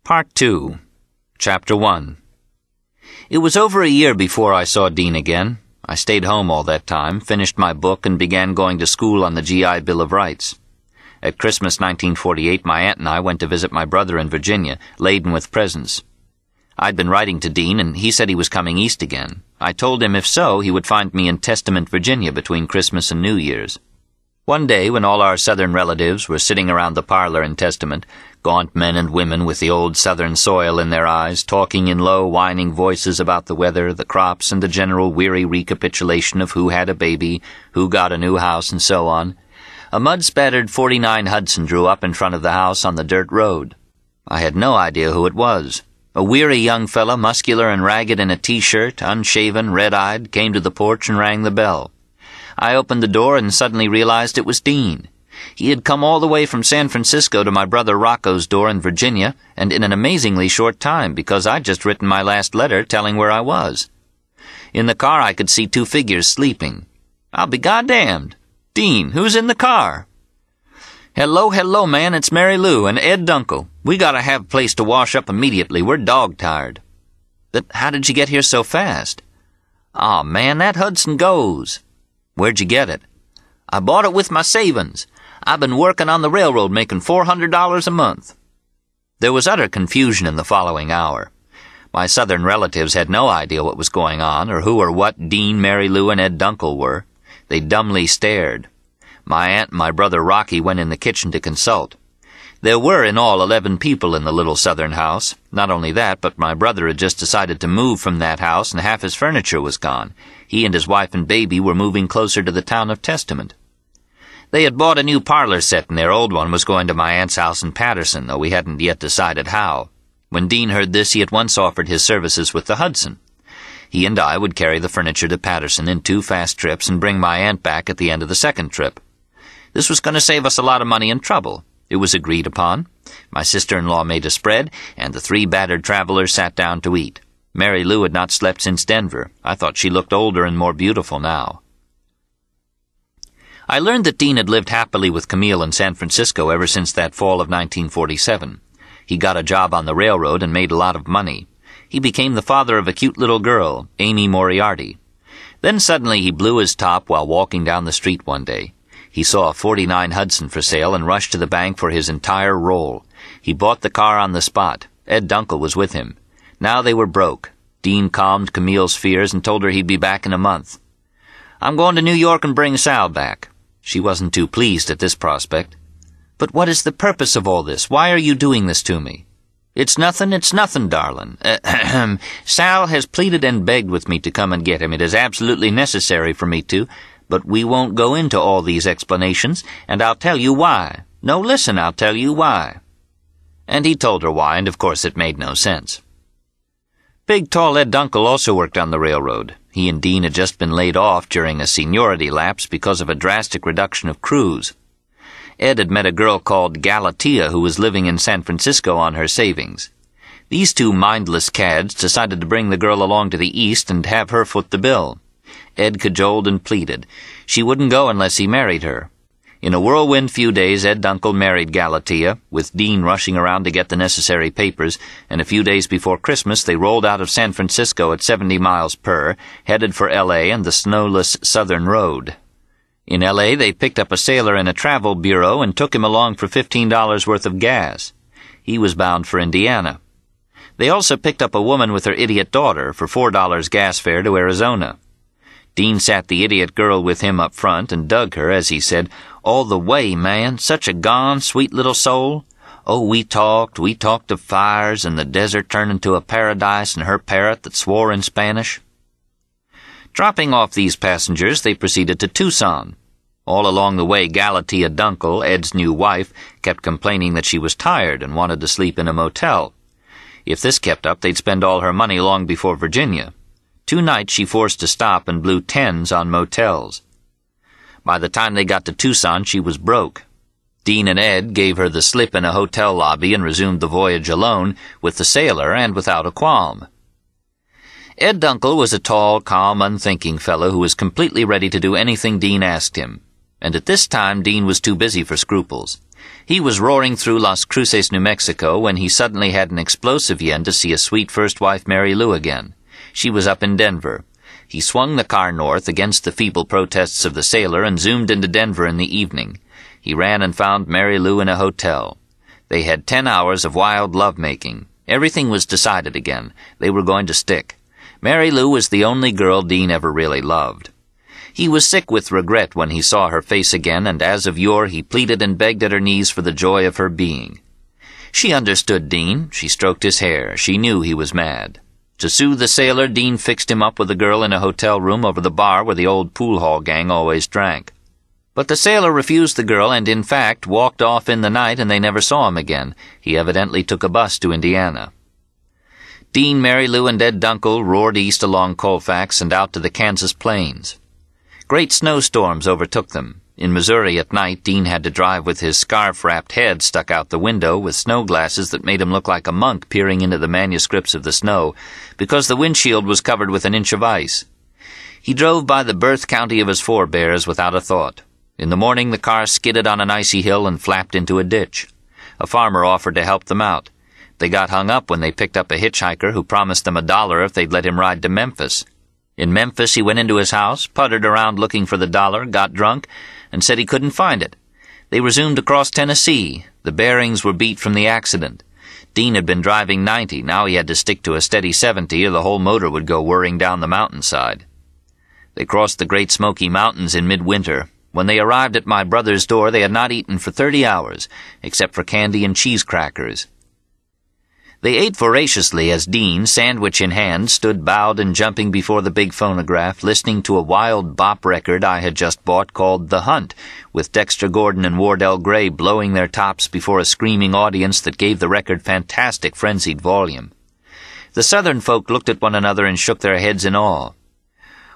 Part 2, Chapter 1. It was over a year before I saw Dean again. I stayed home all that time, finished my book, and began going to school on the GI Bill of Rights. At Christmas 1948, my aunt and I went to visit my brother in Virginia, laden with presents. I'd been writing to Dean, and he said he was coming east again. I told him if so, he would find me in Testament, Virginia, between Christmas and New Year's. One day, when all our Southern relatives were sitting around the parlor in Testament, gaunt men and women with the old Southern soil in their eyes, talking in low, whining voices about the weather, the crops, and the general weary recapitulation of who had a baby, who got a new house, and so on, a mud-spattered 49 Hudson drew up in front of the house on the dirt road. I had no idea who it was. A weary young fellow, muscular and ragged in a T-shirt, unshaven, red-eyed, came to the porch and rang the bell. I opened the door and suddenly realized it was Dean. He had come all the way from San Francisco to my brother Rocco's door in Virginia, and in an amazingly short time, because I'd just written my last letter telling where I was. In the car I could see two figures sleeping. I'll be goddamned. Dean, who's in the car? Hello, man, it's Mary Lou and Ed Dunkel. We gotta have a place to wash up immediately. We're dog-tired. But how did you get here so fast? Aw, man, that Hudson goes. Where'd you get it? I bought it with my savings. I've been working on the railroad making $400 a month. There was utter confusion in the following hour. My Southern relatives had no idea what was going on, or who or what Dean, Mary Lou, and Ed Dunkel were. They dumbly stared. My aunt and my brother Rocky went in the kitchen to consult. There were in all 11 people in the little Southern house. Not only that, but my brother had just decided to move from that house, and half his furniture was gone. He and his wife and baby were moving closer to the town of Testament. They had bought a new parlor set, and their old one was going to my aunt's house in Patterson, though we hadn't yet decided how. When Dean heard this, he at once offered his services with the Hudson. He and I would carry the furniture to Patterson in 2 fast trips and bring my aunt back at the end of the second trip. This was going to save us a lot of money and trouble. It was agreed upon. My sister-in-law made a spread, and the 3 battered travelers sat down to eat. Mary Lou had not slept since Denver. I thought she looked older and more beautiful now. I learned that Dean had lived happily with Camille in San Francisco ever since that fall of 1947. He got a job on the railroad and made a lot of money. He became the father of a cute little girl, Amy Moriarty. Then suddenly he blew his top while walking down the street one day. He saw a 49 Hudson for sale and rushed to the bank for his entire roll. He bought the car on the spot. Ed Dunkel was with him. Now they were broke. Dean calmed Camille's fears and told her he'd be back in a month. I'm going to New York and bring Sal back. She wasn't too pleased at this prospect. But what is the purpose of all this? Why are you doing this to me? It's nothing, darling. Sal has pleaded and begged with me to come and get him. It is absolutely necessary for me to, but we won't go into all these explanations, and I'll tell you why. No, listen, I'll tell you why. And he told her why, and of course it made no sense. Big, tall Ed Dunkel also worked on the railroad. He and Dean had just been laid off during a seniority lapse because of a drastic reduction of crews. Ed had met a girl called Galatea who was living in San Francisco on her savings. These 2 mindless cads decided to bring the girl along to the east and have her foot the bill. Ed cajoled and pleaded. She wouldn't go unless he married her. In a whirlwind few days, Ed Dunkel married Galatea, with Dean rushing around to get the necessary papers, and a few days before Christmas they rolled out of San Francisco at 70 miles per, headed for L.A. and the snowless Southern Road. In L.A. they picked up a sailor in a travel bureau and took him along for $15 worth of gas. He was bound for Indiana. They also picked up a woman with her idiot daughter for $4 gas fare to Arizona. Dean sat the idiot girl with him up front and dug her, as he said, all the way, man, such a gone, sweet little soul. Oh, we talked of fires and the desert turned into a paradise and her parrot that swore in Spanish. Dropping off these passengers, they proceeded to Tucson. All along the way, Galatea Dunkel, Ed's new wife, kept complaining that she was tired and wanted to sleep in a motel. If this kept up, they'd spend all her money long before Virginia. 2 nights she forced to stop and blew 10s on motels. By the time they got to Tucson, she was broke. Dean and Ed gave her the slip in a hotel lobby and resumed the voyage alone, with the sailor and without a qualm. Ed Dunkel was a tall, calm, unthinking fellow who was completely ready to do anything Dean asked him. And at this time Dean was too busy for scruples. He was roaring through Las Cruces, New Mexico, when he suddenly had an explosive yen to see his sweet first wife, Mary Lou, again. She was up in Denver. He swung the car north against the feeble protests of the sailor and zoomed into Denver in the evening. He ran and found Mary Lou in a hotel. They had 10 hours of wild love-making. Everything was decided again. They were going to stick. Mary Lou was the only girl Dean ever really loved. He was sick with regret when he saw her face again, and as of yore he pleaded and begged at her knees for the joy of her being. She understood Dean. She stroked his hair. She knew he was mad. To soothe the sailor, Dean fixed him up with a girl in a hotel room over the bar where the old pool hall gang always drank. But the sailor refused the girl and, in fact, walked off in the night, and they never saw him again. He evidently took a bus to Indiana. Dean, Mary Lou, and Ed Dunkel roared east along Colfax and out to the Kansas plains. Great snowstorms overtook them. In Missouri at night, Dean had to drive with his scarf-wrapped head stuck out the window with snow glasses that made him look like a monk peering into the manuscripts of the snow, because the windshield was covered with an inch of ice. He drove by the birth county of his forebears without a thought. In the morning, the car skidded on an icy hill and flapped into a ditch. A farmer offered to help them out. They got hung up when they picked up a hitchhiker who promised them $1 if they'd let him ride to Memphis. In Memphis, he went into his house, puttered around looking for the $1, got drunk, and said he couldn't find it. They resumed across Tennessee. The bearings were beat from the accident. Dean had been driving 90. Now he had to stick to a steady 70, or the whole motor would go whirring down the mountainside. They crossed the Great Smoky Mountains in midwinter. When they arrived at my brother's door, they had not eaten for 30 hours, except for candy and cheese crackers. They ate voraciously as Dean, sandwich in hand, stood bowed and jumping before the big phonograph, listening to a wild bop record I had just bought called The Hunt, with Dexter Gordon and Wardell Gray blowing their tops before a screaming audience that gave the record fantastic frenzied volume. The Southern folk looked at one another and shook their heads in awe.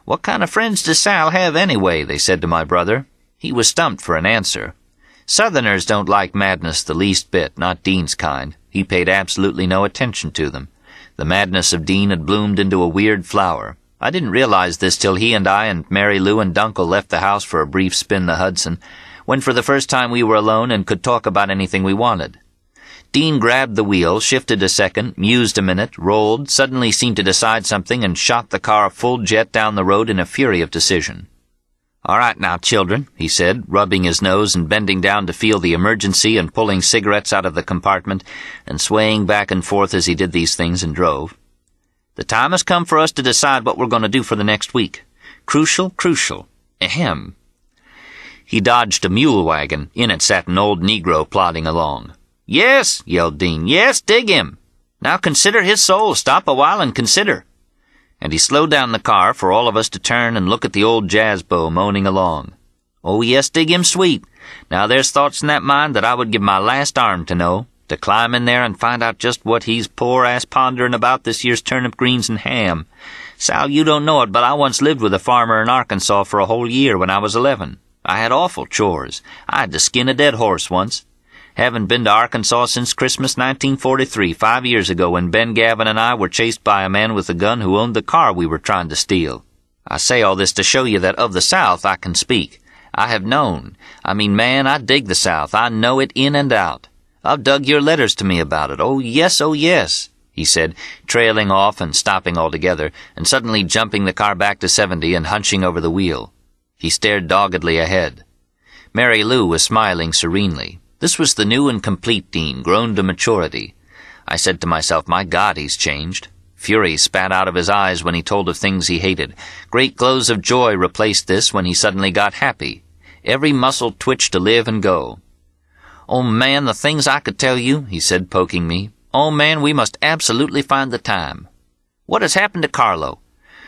"What kind of friends does Sal have anyway?" they said to my brother. He was stumped for an answer. Southerners don't like madness the least bit, not Dean's kind. He paid absolutely no attention to them. The madness of Dean had bloomed into a weird flower. I didn't realize this till he and I and Mary Lou and Dunkel left the house for a brief spin the Hudson, when for the first time we were alone and could talk about anything we wanted. Dean grabbed the wheel, shifted a second, mused a minute, rolled, suddenly seemed to decide something, and shot the car a full jet down the road in a fury of decision. "All right now, children," he said, rubbing his nose and bending down to feel the emergency and pulling cigarettes out of the compartment and swaying back and forth as he did these things and drove. "The time has come for us to decide what we're going to do for the next week. Crucial, crucial. Ahem." He dodged a mule wagon. In it sat an old Negro plodding along. "Yes," yelled Dean. "Yes, dig him. Now consider his soul. Stop a while and consider." And he slowed down the car for all of us to turn and look at the old jazz bow moaning along. "Oh, yes, dig him sweet. Now there's thoughts in that mind that I would give my last arm to know, to climb in there and find out just what he's poor-ass pondering about this year's turnip greens and ham. Sal, you don't know it, but I once lived with a farmer in Arkansas for a whole year when I was 11. I had awful chores. I had to skin a dead horse once. Haven't been to Arkansas since Christmas 1943, 5 years ago, when Ben Gavin and I were chased by a man with a gun who owned the car we were trying to steal. I say all this to show you that of the South I can speak. I have known. I mean, man, I dig the South. I know it in and out. I've dug your letters to me about it. Oh, yes, he said, trailing off and stopping altogether, and suddenly jumping the car back to 70 and hunching over the wheel. He stared doggedly ahead. Mary Lou was smiling serenely. This was the new and complete Dean, grown to maturity. I said to myself, my God, he's changed. Fury spat out of his eyes when he told of things he hated. Great glows of joy replaced this when he suddenly got happy. Every muscle twitched to live and go. "Oh, man, the things I could tell you," he said, poking me. "Oh, man, we must absolutely find the time. What has happened to Carlo?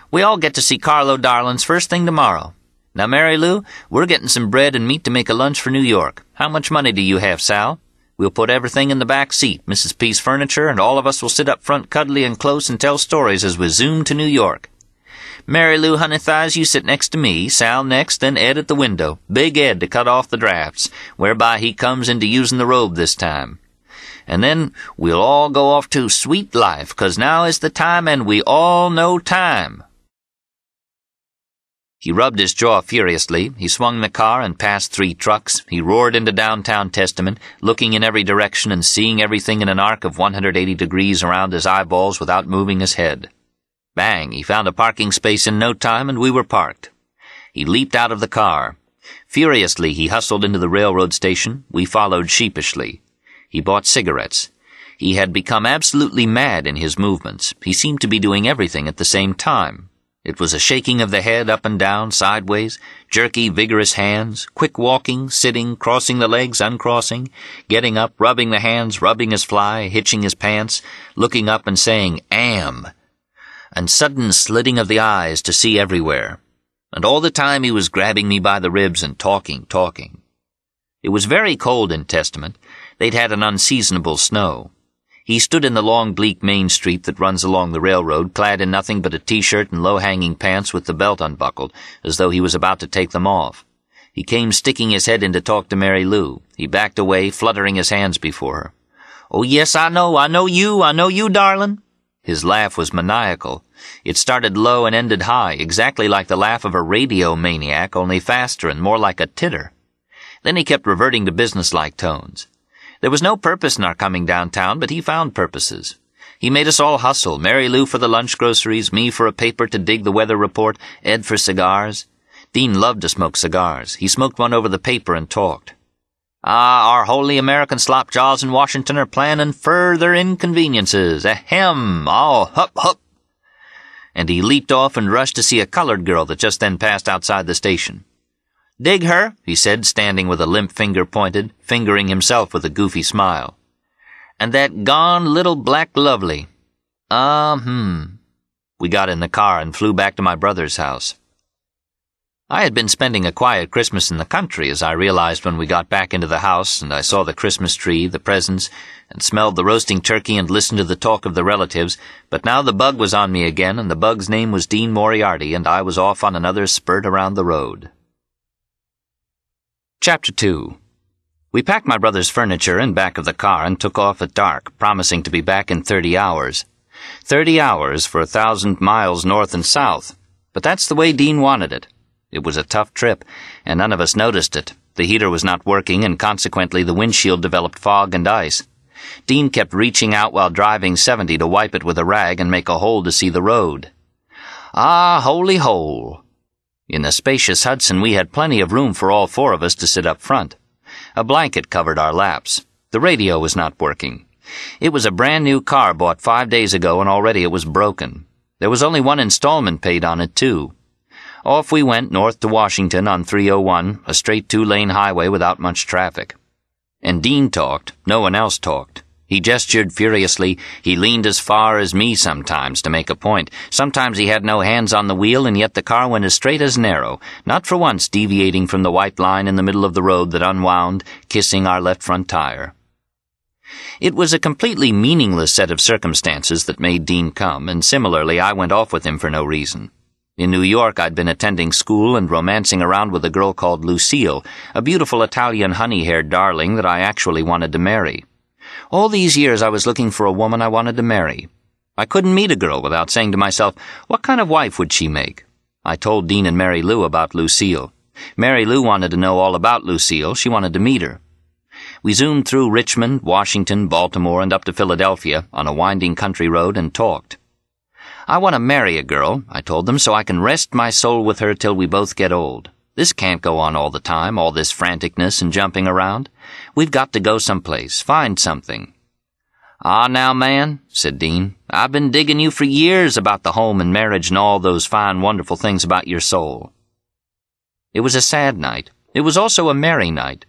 We all get to see Carlo Darlings first thing tomorrow. Now, Mary Lou, we're getting some bread and meat to make a lunch for New York. How much money do you have, Sal? We'll put everything in the back seat, Mrs. P's furniture, and all of us will sit up front cuddly and close and tell stories as we zoom to New York. Mary Lou, honey thighs, you sit next to me, Sal next, then Ed at the window. Big Ed to cut off the drafts, whereby he comes into using the robe this time. And then we'll all go off to sweet life, 'cause now is the time and we all know time." He rubbed his jaw furiously. He swung the car and passed 3 trucks. He roared into downtown Testament, looking in every direction and seeing everything in an arc of 180 degrees around his eyeballs without moving his head. Bang! He found a parking space in no time, and we were parked. He leaped out of the car. Furiously, he hustled into the railroad station. We followed sheepishly. He bought cigarettes. He had become absolutely mad in his movements. He seemed to be doing everything at the same time. It was a shaking of the head up and down, sideways, jerky, vigorous hands, quick walking, sitting, crossing the legs, uncrossing, getting up, rubbing the hands, rubbing his fly, hitching his pants, looking up and saying, "Am," and sudden slitting of the eyes to see everywhere. And all the time he was grabbing me by the ribs and talking. It was very cold in Testament. They'd had an unseasonable snow. He stood in the long, bleak main street that runs along the railroad, clad in nothing but a T-shirt and low-hanging pants with the belt unbuckled, as though he was about to take them off. He came sticking his head in to talk to Mary Lou. He backed away, fluttering his hands before her. "Oh, yes, I know you, darling." His laugh was maniacal. It started low and ended high, exactly like the laugh of a radio maniac, only faster and more like a titter. Then he kept reverting to businesslike tones. There was no purpose in our coming downtown, but he found purposes. He made us all hustle, Mary Lou for the lunch groceries, me for a paper to dig the weather report, Ed for cigars. Dean loved to smoke cigars. He smoked one over the paper and talked. Our holy American slopjaws in Washington are planning further inconveniences. Ahem! Oh, hup, hup! And he leaped off and rushed to see a colored girl that just then passed outside the station. "Dig her," he said, standing with a limp finger pointed, fingering himself with a goofy smile. "And that gone little black lovely." We got in the car and flew back to my brother's house. I had been spending a quiet Christmas in the country, as I realized when we got back into the house and I saw the Christmas tree, the presents, and smelled the roasting turkey and listened to the talk of the relatives, but now the bug was on me again, and the bug's name was Dean Moriarty, and I was off on another spurt around the road. Chapter 2. We packed my brother's furniture in back of the car and took off at dark, promising to be back in 30 hours. 30 hours for 1,000 miles north and south. But that's the way Dean wanted it. It was a tough trip, and none of us noticed it. The heater was not working, and consequently the windshield developed fog and ice. Dean kept reaching out while driving 70 to wipe it with a rag and make a hole to see the road. Ah, holy hole! In the spacious Hudson we had plenty of room for all 4 of us to sit up front. A blanket covered our laps. The radio was not working. It was a brand-new car bought 5 days ago, and already it was broken. There was only 1 installment paid on it, too. Off we went north to Washington on 301, a straight 2-lane highway without much traffic. And Dean talked. No one else talked. He gestured furiously. He leaned as far as me sometimes to make a point. Sometimes he had no hands on the wheel, and yet the car went as straight as an arrow, not for once deviating from the white line in the middle of the road that unwound, kissing our left front tire. It was a completely meaningless set of circumstances that made Dean come, and similarly I went off with him for no reason. In New York I'd been attending school and romancing around with a girl called Lucille, a beautiful Italian honey-haired darling that I actually wanted to marry. All these years I was looking for a woman I wanted to marry. I couldn't meet a girl without saying to myself, what kind of wife would she make? I told Dean and Mary Lou about Lucille. Mary Lou wanted to know all about Lucille. She wanted to meet her. We zoomed through Richmond, Washington, Baltimore, and up to Philadelphia on a winding country road and talked. I want to marry a girl, I told them, so I can rest my soul with her till we both get old. This can't go on all the time, all this franticness and jumping around. We've got to go someplace, find something. Ah, now, man, said Dean, I've been digging you for years about the home and marriage and all those fine, wonderful things about your soul. It was a sad night. It was also a merry night.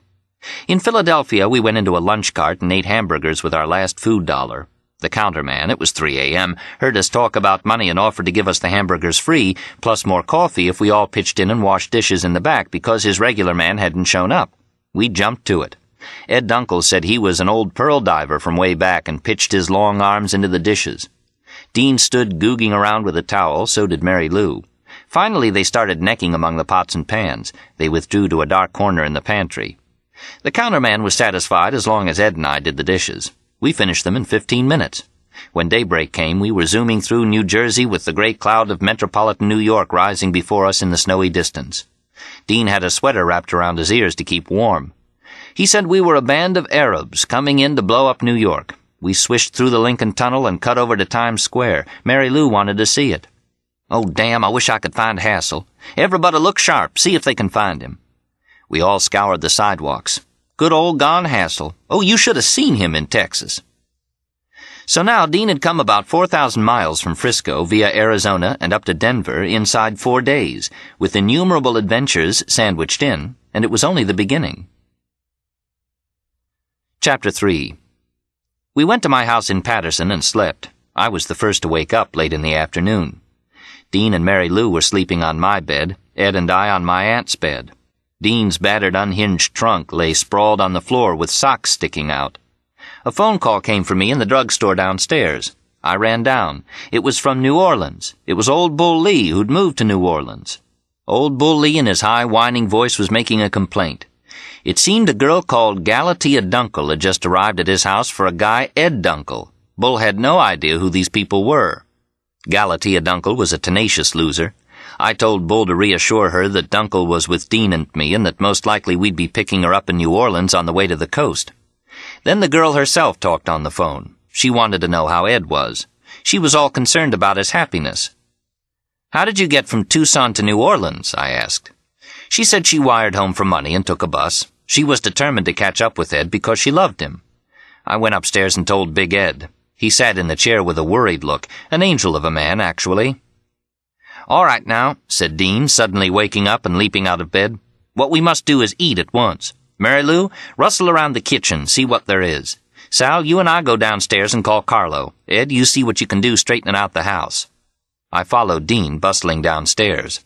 In Philadelphia, we went into a lunch cart and ate hamburgers with our last food dollar. The counterman, it was 3 a.m., heard us talk about money and offered to give us the hamburgers free, plus more coffee if we all pitched in and washed dishes in the back because his regular man hadn't shown up. We jumped to it. Ed Dunkel said he was an old pearl diver from way back and pitched his long arms into the dishes. Dean stood googing around with a towel, so did Mary Lou. Finally they started necking among the pots and pans. They withdrew to a dark corner in the pantry. The counterman was satisfied as long as Ed and I did the dishes. We finished them in 15 minutes. When daybreak came, we were zooming through New Jersey with the great cloud of metropolitan New York rising before us in the snowy distance. Dean had a sweater wrapped around his ears to keep warm. He said we were a band of Arabs coming in to blow up New York. We swished through the Lincoln Tunnel and cut over to Times Square. Mary Lou wanted to see it. Oh, damn, I wish I could find Hassel. Everybody look sharp, see if they can find him. We all scoured the sidewalks. Good old Gone Hassel. Oh, you should have seen him in Texas. So now Dean had come about 4,000 miles from Frisco via Arizona and up to Denver inside 4 days, with innumerable adventures sandwiched in, and it was only the beginning. Chapter 3. We went to my house in Patterson and slept. I was the first to wake up late in the afternoon. Dean and Mary Lou were sleeping on my bed, Ed and I on my aunt's bed. Dean's battered unhinged trunk lay sprawled on the floor with socks sticking out. A phone call came for me in the drugstore downstairs. I ran down. It was from New Orleans. It was old Bull Lee who'd moved to New Orleans. Old Bull Lee in his high whining voice was making a complaint. It seemed a girl called Galatea Dunkel had just arrived at his house for a guy, Ed Dunkel. Bull had no idea who these people were. Galatea Dunkel was a tenacious loser. I told Bull to reassure her that Dunkel was with Dean and me and that most likely we'd be picking her up in New Orleans on the way to the coast. Then the girl herself talked on the phone. She wanted to know how Ed was. She was all concerned about his happiness. "How did you get from Tucson to New Orleans?" I asked. She said she wired home for money and took a bus. She was determined to catch up with Ed because she loved him. I went upstairs and told Big Ed. He sat in the chair with a worried look, an angel of a man, actually. "All right now," said Dean, suddenly waking up and leaping out of bed. "What we must do is eat at once. Mary Lou, rustle around the kitchen, see what there is. Sal, you and I go downstairs and call Carlo. Ed, you see what you can do straightening out the house." I followed Dean, bustling downstairs.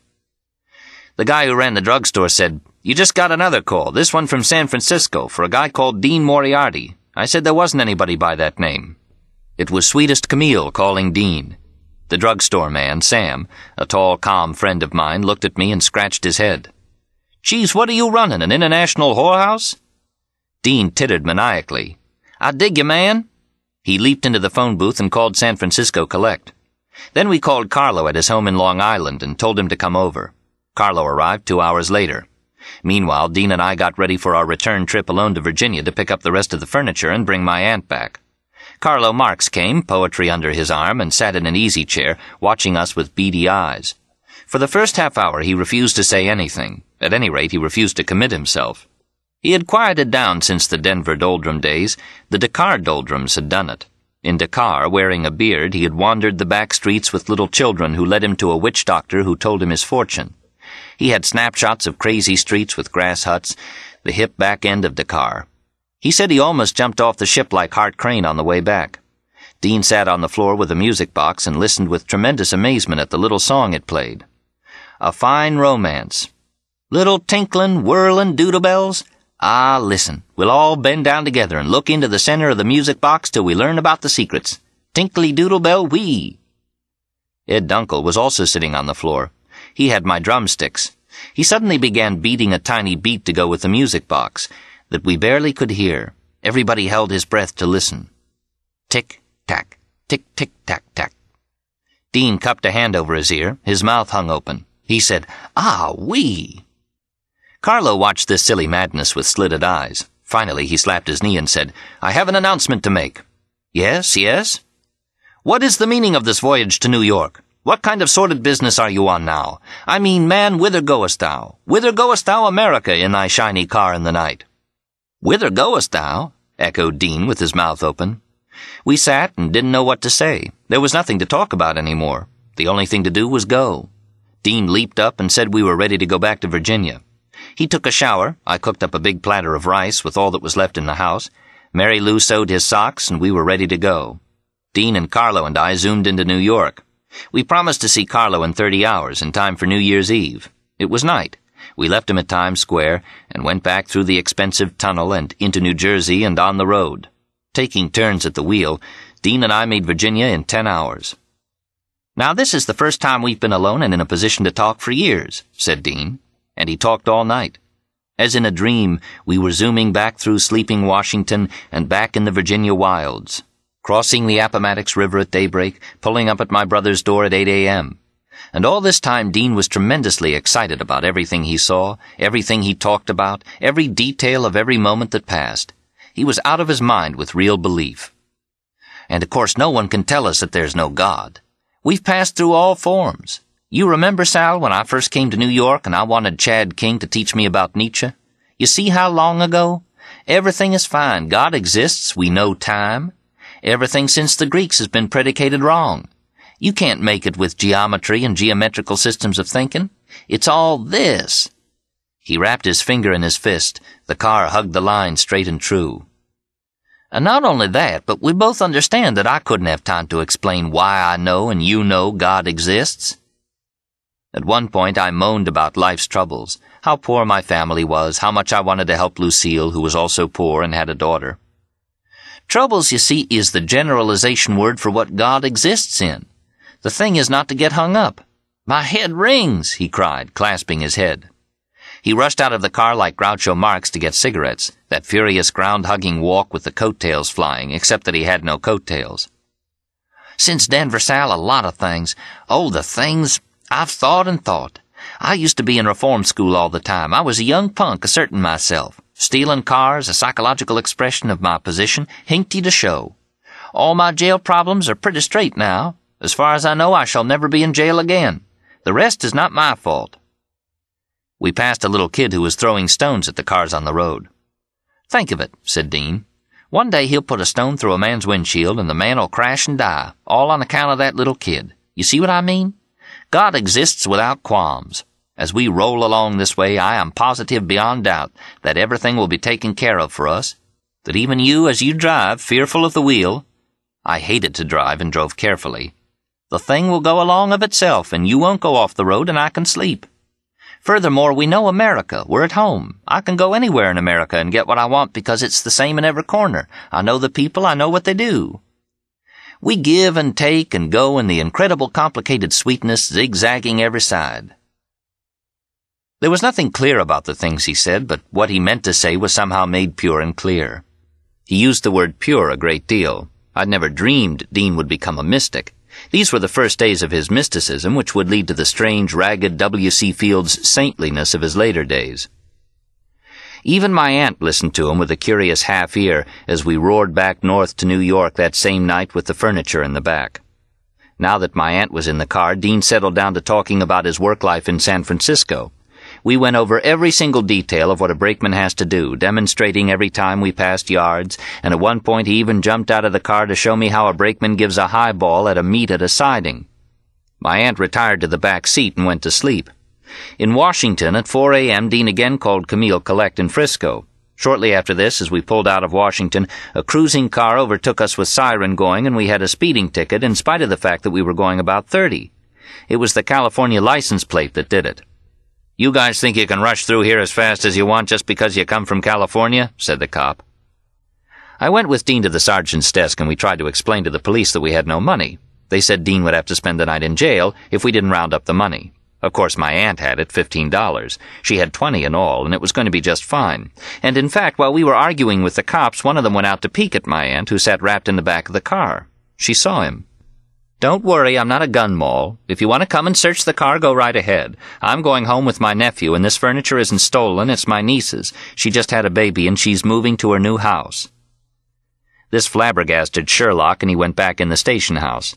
The guy who ran the drugstore said, "You just got another call, this one from San Francisco, for a guy called Dean Moriarty." I said there wasn't anybody by that name. It was Sweetest Camille calling Dean. The drugstore man, Sam, a tall, calm friend of mine, looked at me and scratched his head. "Geez, what are you running, an international whorehouse?" Dean tittered maniacally. "I dig you, man." He leaped into the phone booth and called San Francisco Collect. Then we called Carlo at his home in Long Island and told him to come over. Carlo arrived 2 hours later. Meanwhile, Dean and I got ready for our return trip alone to Virginia to pick up the rest of the furniture and bring my aunt back. Carlo Marx came, poetry under his arm, and sat in an easy chair, watching us with beady eyes. For the first half hour he refused to say anything. At any rate, he refused to commit himself. He had quieted down since the Denver Doldrum days. The Dakar Doldrums had done it. In Dakar, wearing a beard, he had wandered the back streets with little children who led him to a witch doctor who told him his fortune. He had snapshots of crazy streets with grass huts, the hip back end of Dakar. He said he almost jumped off the ship like Hart Crane on the way back. Dean sat on the floor with a music box and listened with tremendous amazement at the little song it played. A fine romance. Little tinklin', whirlin' doodle bells. Ah, listen, we'll all bend down together and look into the center of the music box till we learn about the secrets. Tinkly doodle bell wee. Ed Dunkel was also sitting on the floor. He had my drumsticks. He suddenly began beating a tiny beat to go with the music box that we barely could hear. Everybody held his breath to listen. Tick-tack, tick-tick-tack-tack. Dean cupped a hand over his ear. His mouth hung open. He said, "Ah, wee." Carlo watched this silly madness with slitted eyes. Finally, he slapped his knee and said, "I have an announcement to make." "Yes, yes?" "What is the meaning of this voyage to New York? What kind of sordid business are you on now? I mean, man, whither goest thou? Whither goest thou, America, in thy shiny car in the night?" "Whither goest thou?" echoed Dean with his mouth open. We sat and didn't know what to say. There was nothing to talk about anymore. The only thing to do was go. Dean leaped up and said we were ready to go back to Virginia. He took a shower. I cooked up a big platter of rice with all that was left in the house. Mary Lou sewed his socks, and we were ready to go. Dean and Carlo and I zoomed into New York. We promised to see Carlo in 30 hours, in time for New Year's Eve. It was night. We left him at Times Square and went back through the expensive tunnel and into New Jersey and on the road. Taking turns at the wheel, Dean and I made Virginia in 10 hours. "Now this is the first time we've been alone and in a position to talk for years," said Dean. And he talked all night. As in a dream, we were zooming back through sleeping Washington and back in the Virginia wilds. crossing the Appomattox River at daybreak, pulling up at my brother's door at 8 a.m. And all this time Dean was tremendously excited about everything he saw, everything he talked about, every detail of every moment that passed. He was out of his mind with real belief. And of course no one can tell us that there's no God. We've passed through all forms. You remember, Sal, when I first came to New York and I wanted Chad King to teach me about Nietzsche? You see how long ago? Everything is fine. God exists. We know time. Everything since the Greeks has been predicated wrong. You can't make it with geometry and geometrical systems of thinking. It's all this. He wrapped his finger in his fist. The car hugged the line straight and true. And not only that, but we both understand that I couldn't have time to explain why I know and you know God exists. At one point I moaned about life's troubles, how poor my family was, how much I wanted to help Lucille, who was also poor and had a daughter. Troubles, you see, is the generalization word for what God exists in. The thing is not to get hung up. My head rings, he cried, clasping his head. He rushed out of the car like Groucho Marx to get cigarettes, that furious ground-hugging walk with the coattails flying, except that he had no coattails. Since Denver, Sal, a lot of things. Oh, the things I've thought and thought. I used to be in reform school all the time. I was a young punk asserting myself. Stealing cars, a psychological expression of my position, hinkty to show. All my jail problems are pretty straight now. As far as I know, I shall never be in jail again. The rest is not my fault. We passed a little kid who was throwing stones at the cars on the road. Think of it, said Dean. One day he'll put a stone through a man's windshield and the man will crash and die, all on account of that little kid. You see what I mean? God exists without qualms. As we roll along this way, I am positive beyond doubt that everything will be taken care of for us, that even you, as you drive, fearful of the wheel, I hated to drive and drove carefully, the thing will go along of itself and you won't go off the road and I can sleep. Furthermore, we know America. We're at home. I can go anywhere in America and get what I want because it's the same in every corner. I know the people. I know what they do. We give and take and go in the incredible complicated sweetness zigzagging every side. There was nothing clear about the things he said, but what he meant to say was somehow made pure and clear. He used the word pure a great deal. I'd never dreamed Dean would become a mystic. These were the first days of his mysticism, which would lead to the strange, ragged W.C. Fields' saintliness of his later days. Even my aunt listened to him with a curious half-ear as we roared back north to New York that same night with the furniture in the back. Now that my aunt was in the car, Dean settled down to talking about his work life in San Francisco. We went over every single detail of what a brakeman has to do, demonstrating every time we passed yards, and at one point he even jumped out of the car to show me how a brakeman gives a highball at a meet at a siding. My aunt retired to the back seat and went to sleep. In Washington, at 4 a.m., Dean again called Camille collect in Frisco. Shortly after this, as we pulled out of Washington, a cruising car overtook us with siren going, and we had a speeding ticket in spite of the fact that we were going about 30. It was the California license plate that did it. "You guys think you can rush through here as fast as you want just because you come from California?" said the cop. I went with Dean to the sergeant's desk and we tried to explain to the police that we had no money. They said Dean would have to spend the night in jail if we didn't round up the money. Of course, my aunt had it, $15. She had 20 in all, and it was going to be just fine. And in fact, while we were arguing with the cops, one of them went out to peek at my aunt, who sat wrapped in the back of the car. She saw him. "Don't worry, I'm not a gun moll. If you want to come and search the car, go right ahead. I'm going home with my nephew, and this furniture isn't stolen, it's my niece's. She just had a baby, and she's moving to her new house." This flabbergasted Sherlock, and he went back in the station house.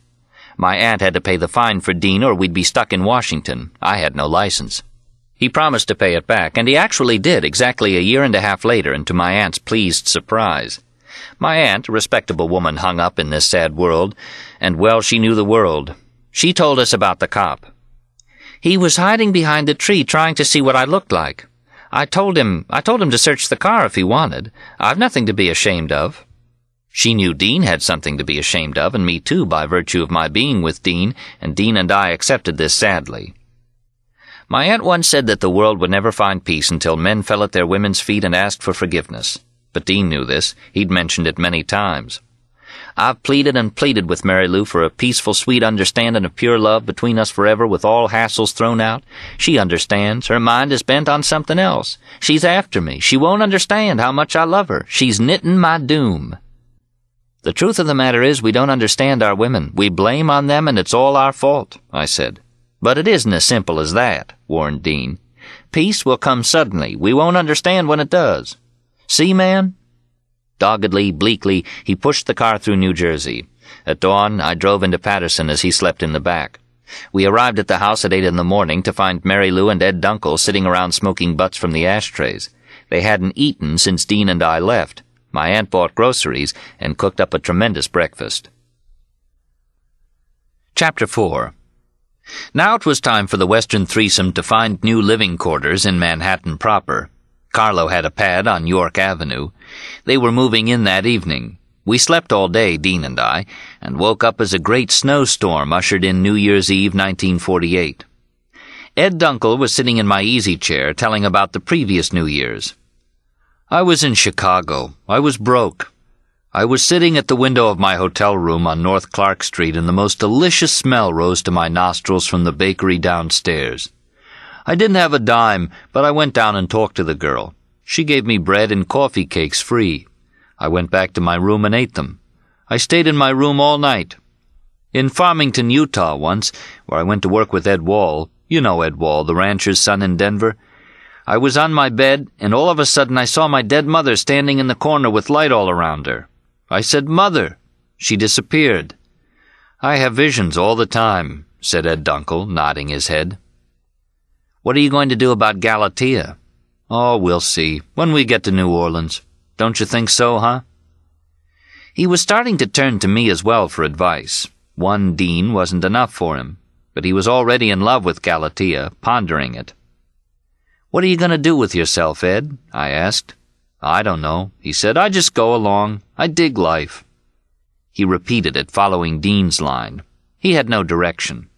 My aunt had to pay the fine for Dean, or we'd be stuck in Washington. I had no license. He promised to pay it back, and he actually did, exactly a year and a half later, and to my aunt's pleased surprise. My aunt, a respectable woman hung up in this sad world, and well, she knew the world. She told us about the cop. "He was hiding behind a tree trying to see what I looked like. I told him to search the car if he wanted. I've nothing to be ashamed of." She knew Dean had something to be ashamed of, and me too, by virtue of my being with Dean, and Dean and I accepted this sadly. My aunt once said that the world would never find peace until men fell at their women's feet and asked for forgiveness. But Dean knew this. He'd mentioned it many times. I've pleaded and pleaded with Mary Lou for a peaceful, sweet understanding of pure love between us forever with all hassles thrown out. She understands. Her mind is bent on something else. She's after me. She won't understand how much I love her. She's knitting my doom. "The truth of the matter is we don't understand our women. We blame on them and it's all our fault," I said. "But it isn't as simple as that," warned Dean. "Peace will come suddenly. We won't understand when it does. See, man?" Doggedly, bleakly, he pushed the car through New Jersey. At dawn, I drove into Patterson as he slept in the back. We arrived at the house at 8 in the morning to find Mary Lou and Ed Dunkel sitting around smoking butts from the ashtrays. They hadn't eaten since Dean and I left. My aunt bought groceries and cooked up a tremendous breakfast. Chapter 4. Now it was time for the Western threesome to find new living quarters in Manhattan proper. Carlo had a pad on York Avenue. They were moving in that evening. We slept all day, Dean and I, and woke up as a great snowstorm ushered in New Year's Eve 1948. Ed Dunkel was sitting in my easy chair telling about the previous New Year's. "I was in Chicago. I was broke. I was sitting at the window of my hotel room on North Clark Street, and the most delicious smell rose to my nostrils from the bakery downstairs. I didn't have a dime, but I went down and talked to the girl. She gave me bread and coffee cakes free. I went back to my room and ate them. I stayed in my room all night. In Farmington, Utah once, where I went to work with Ed Wall, you know Ed Wall, the rancher's son in Denver, I was on my bed, and all of a sudden I saw my dead mother standing in the corner with light all around her. I said, 'Mother!' She disappeared." "I have visions all the time," said Ed Dunkel, nodding his head. "What are you going to do about Galatea?" "Oh, we'll see, when we get to New Orleans. Don't you think so, huh?" He was starting to turn to me as well for advice. One Dean wasn't enough for him, but he was already in love with Galatea, pondering it. "What are you going to do with yourself, Ed?" I asked. "I don't know," he said. "I just go along. I dig life." He repeated it, following Dean's line. He had no direction.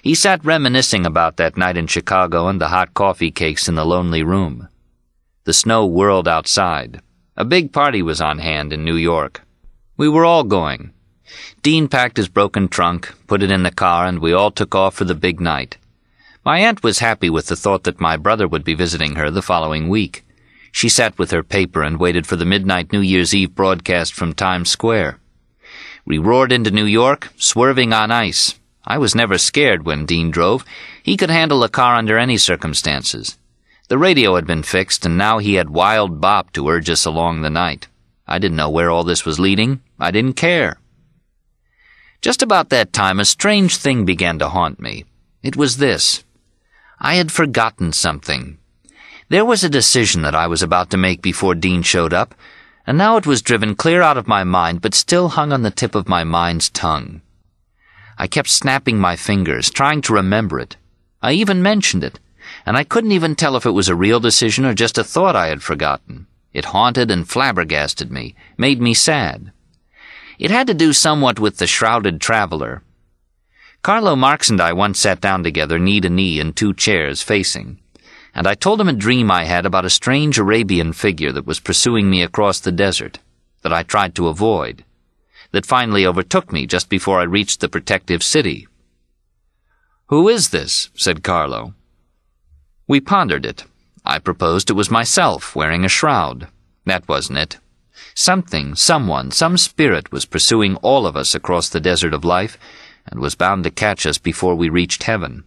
He sat reminiscing about that night in Chicago and the hot coffee cakes in the lonely room. The snow whirled outside. A big party was on hand in New York. We were all going. Dean packed his broken trunk, put it in the car, and we all took off for the big night. My aunt was happy with the thought that my brother would be visiting her the following week. She sat with her paper and waited for the midnight New Year's Eve broadcast from Times Square. We roared into New York, swerving on ice. I was never scared when Dean drove. He could handle a car under any circumstances. The radio had been fixed, and now he had Wild Bop to urge us along the night. I didn't know where all this was leading. I didn't care. Just about that time, a strange thing began to haunt me. It was this. I had forgotten something. There was a decision that I was about to make before Dean showed up, and now it was driven clear out of my mind, but still hung on the tip of my mind's tongue. I kept snapping my fingers, trying to remember it. I even mentioned it, and I couldn't even tell if it was a real decision or just a thought I had forgotten. It haunted and flabbergasted me, made me sad. It had to do somewhat with the shrouded traveler. Carlo Marx and I once sat down together, knee to knee, in 2 chairs facing, and I told him a dream I had about a strange Arabian figure that was pursuing me across the desert, that I tried to avoid, that finally overtook me just before I reached the protective city. "Who is this?" said Carlo. We pondered it. I proposed it was myself, wearing a shroud. That wasn't it. Something, someone, some spirit was pursuing all of us across the desert of life, and was bound to catch us before we reached heaven.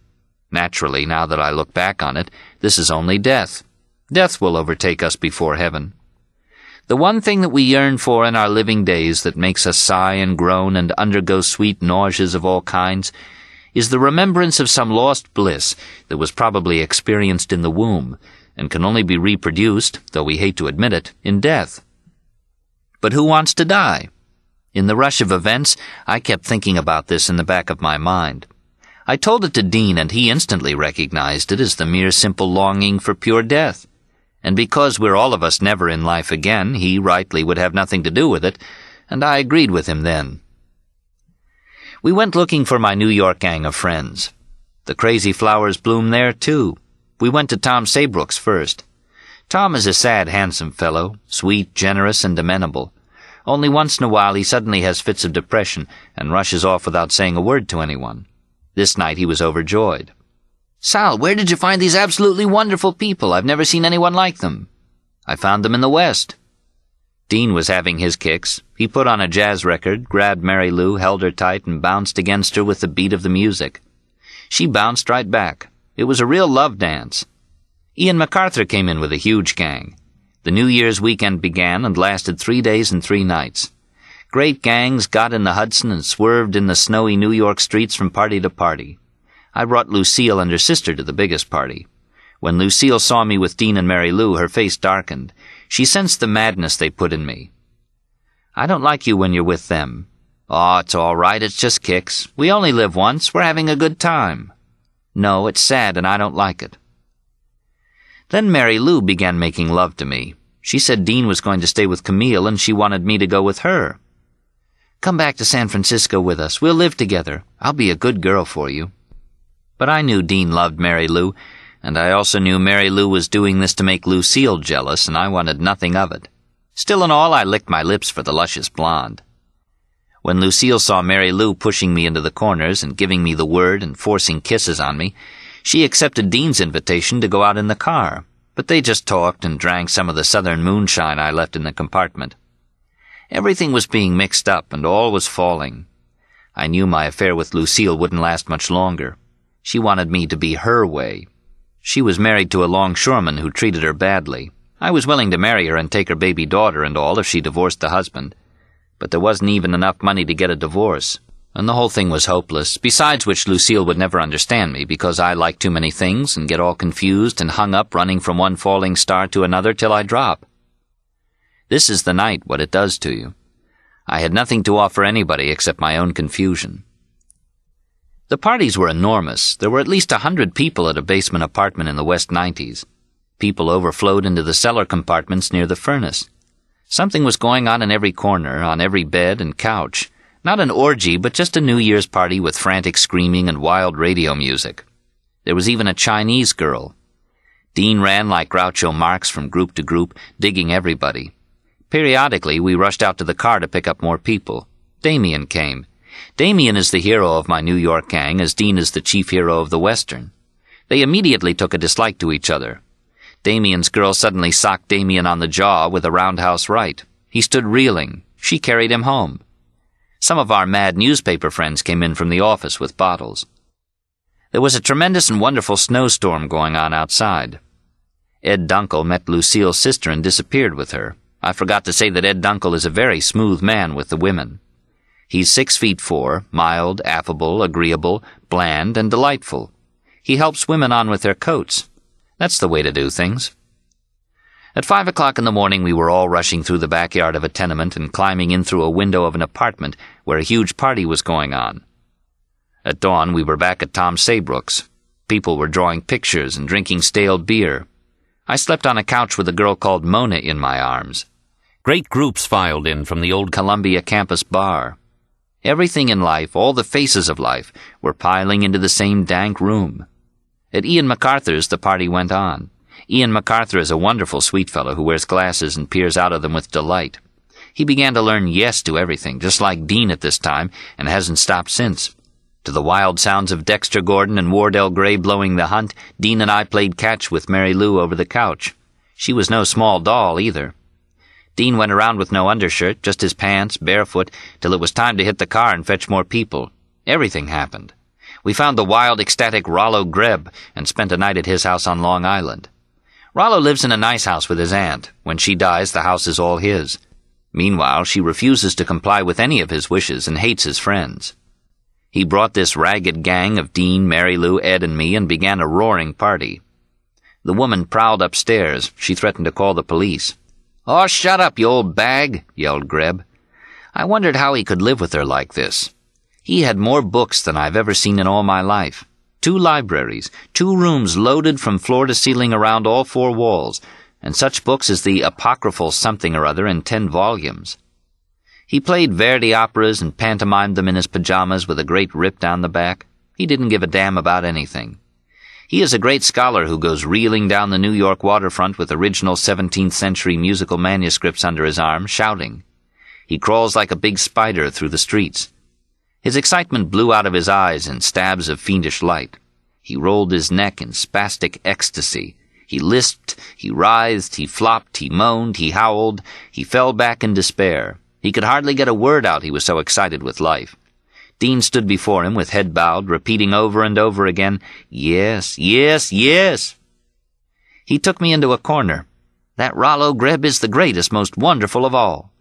Naturally, now that I look back on it, this is only death. Death will overtake us before heaven. The one thing that we yearn for in our living days that makes us sigh and groan and undergo sweet nauseas of all kinds is the remembrance of some lost bliss that was probably experienced in the womb and can only be reproduced, though we hate to admit it, in death. But who wants to die? In the rush of events, I kept thinking about this in the back of my mind. I told it to Dean, and he instantly recognized it as the mere simple longing for pure death. And because we're all of us never in life again, he rightly would have nothing to do with it, and I agreed with him then. We went looking for my New York gang of friends. The crazy flowers bloom there, too. We went to Tom Saybrook's first. Tom is a sad, handsome fellow, sweet, generous, and amenable. Only once in a while he suddenly has fits of depression and rushes off without saying a word to anyone. This night he was overjoyed. "Sal, where did you find these absolutely wonderful people? I've never seen anyone like them." "I found them in the West." Dean was having his kicks. He put on a jazz record, grabbed Mary Lou, held her tight, and bounced against her with the beat of the music. She bounced right back. It was a real love dance. Ian MacArthur came in with a huge gang. The New Year's weekend began and lasted 3 days and 3 nights. Great gangs got in the Hudson and swerved in the snowy New York streets from party to party. I brought Lucille and her sister to the biggest party. When Lucille saw me with Dean and Mary Lou, her face darkened. She sensed the madness they put in me. "I don't like you when you're with them." "Oh, it's all right. It's just kicks. We only live once. We're having a good time." "No, it's sad and I don't like it." Then Mary Lou began making love to me. She said Dean was going to stay with Camille and she wanted me to go with her. "Come back to San Francisco with us. We'll live together. I'll be a good girl for you." But I knew Dean loved Mary Lou, and I also knew Mary Lou was doing this to make Lucille jealous, and I wanted nothing of it. Still and all, I licked my lips for the luscious blonde. When Lucille saw Mary Lou pushing me into the corners and giving me the word and forcing kisses on me, she accepted Dean's invitation to go out in the car, but they just talked and drank some of the southern moonshine I left in the compartment. Everything was being mixed up and all was falling. I knew my affair with Lucille wouldn't last much longer. She wanted me to be her way. She was married to a longshoreman who treated her badly. I was willing to marry her and take her baby daughter and all if she divorced the husband. But there wasn't even enough money to get a divorce, and the whole thing was hopeless, besides which Lucille would never understand me because I like too many things and get all confused and hung up running from one falling star to another till I drop. This is the night, what it does to you. I had nothing to offer anybody except my own confusion. The parties were enormous. There were at least 100 people at a basement apartment in the West 90s. People overflowed into the cellar compartments near the furnace. Something was going on in every corner, on every bed and couch. Not an orgy, but just a New Year's party with frantic screaming and wild radio music. There was even a Chinese girl. Dean ran like Groucho Marx from group to group, digging everybody. Periodically, we rushed out to the car to pick up more people. Damien came. Damien is the hero of my New York gang, as Dean is the chief hero of the Western. They immediately took a dislike to each other. Damien's girl suddenly socked Damien on the jaw with a roundhouse right. He stood reeling. She carried him home. Some of our mad newspaper friends came in from the office with bottles. There was a tremendous and wonderful snowstorm going on outside. Ed Dunkel met Lucille's sister and disappeared with her. I forgot to say that Ed Dunkel is a very smooth man with the women. He's 6'4", mild, affable, agreeable, bland, and delightful. He helps women on with their coats. That's the way to do things. At 5 o'clock in the morning, we were all rushing through the backyard of a tenement and climbing in through a window of an apartment where a huge party was going on. At dawn, we were back at Tom Saybrook's. People were drawing pictures and drinking stale beer. I slept on a couch with a girl called Mona in my arms. Great groups filed in from the old Columbia campus bar. Everything in life, all the faces of life, were piling into the same dank room. At Ian MacArthur's, the party went on. Ian MacArthur is a wonderful sweet fellow who wears glasses and peers out of them with delight. He began to learn yes to everything, just like Dean at this time, and hasn't stopped since. To the wild sounds of Dexter Gordon and Wardell Gray blowing the hunt, Dean and I played catch with Mary Lou over the couch. She was no small doll, either. Dean went around with no undershirt, just his pants, barefoot, till it was time to hit the car and fetch more people. Everything happened. We found the wild, ecstatic Rollo Greb and spent a night at his house on Long Island. Rollo lives in a nice house with his aunt. When she dies, the house is all his. Meanwhile, she refuses to comply with any of his wishes and hates his friends. He brought this ragged gang of Dean, Mary Lou, Ed, and me and began a roaring party. The woman prowled upstairs. She threatened to call the police. "Oh, shut up, you old bag," yelled Greb. I wondered how he could live with her like this. He had more books than I've ever seen in all my life. 2 libraries, 2 rooms loaded from floor to ceiling around all 4 walls, and such books as the apocryphal something or other in 10 volumes. He played Verdi operas and pantomimed them in his pajamas with a great rip down the back. He didn't give a damn about anything. He is a great scholar who goes reeling down the New York waterfront with original 17th century musical manuscripts under his arm, shouting. He crawls like a big spider through the streets. His excitement blew out of his eyes in stabs of fiendish light. He rolled his neck in spastic ecstasy. He lisped, he writhed, he flopped, he moaned, he howled, he fell back in despair. He could hardly get a word out, he was so excited with life. Dean stood before him with head bowed, repeating over and over again, "Yes, yes, yes." He took me into a corner. "That Rollo Grebb is the greatest, most wonderful of all.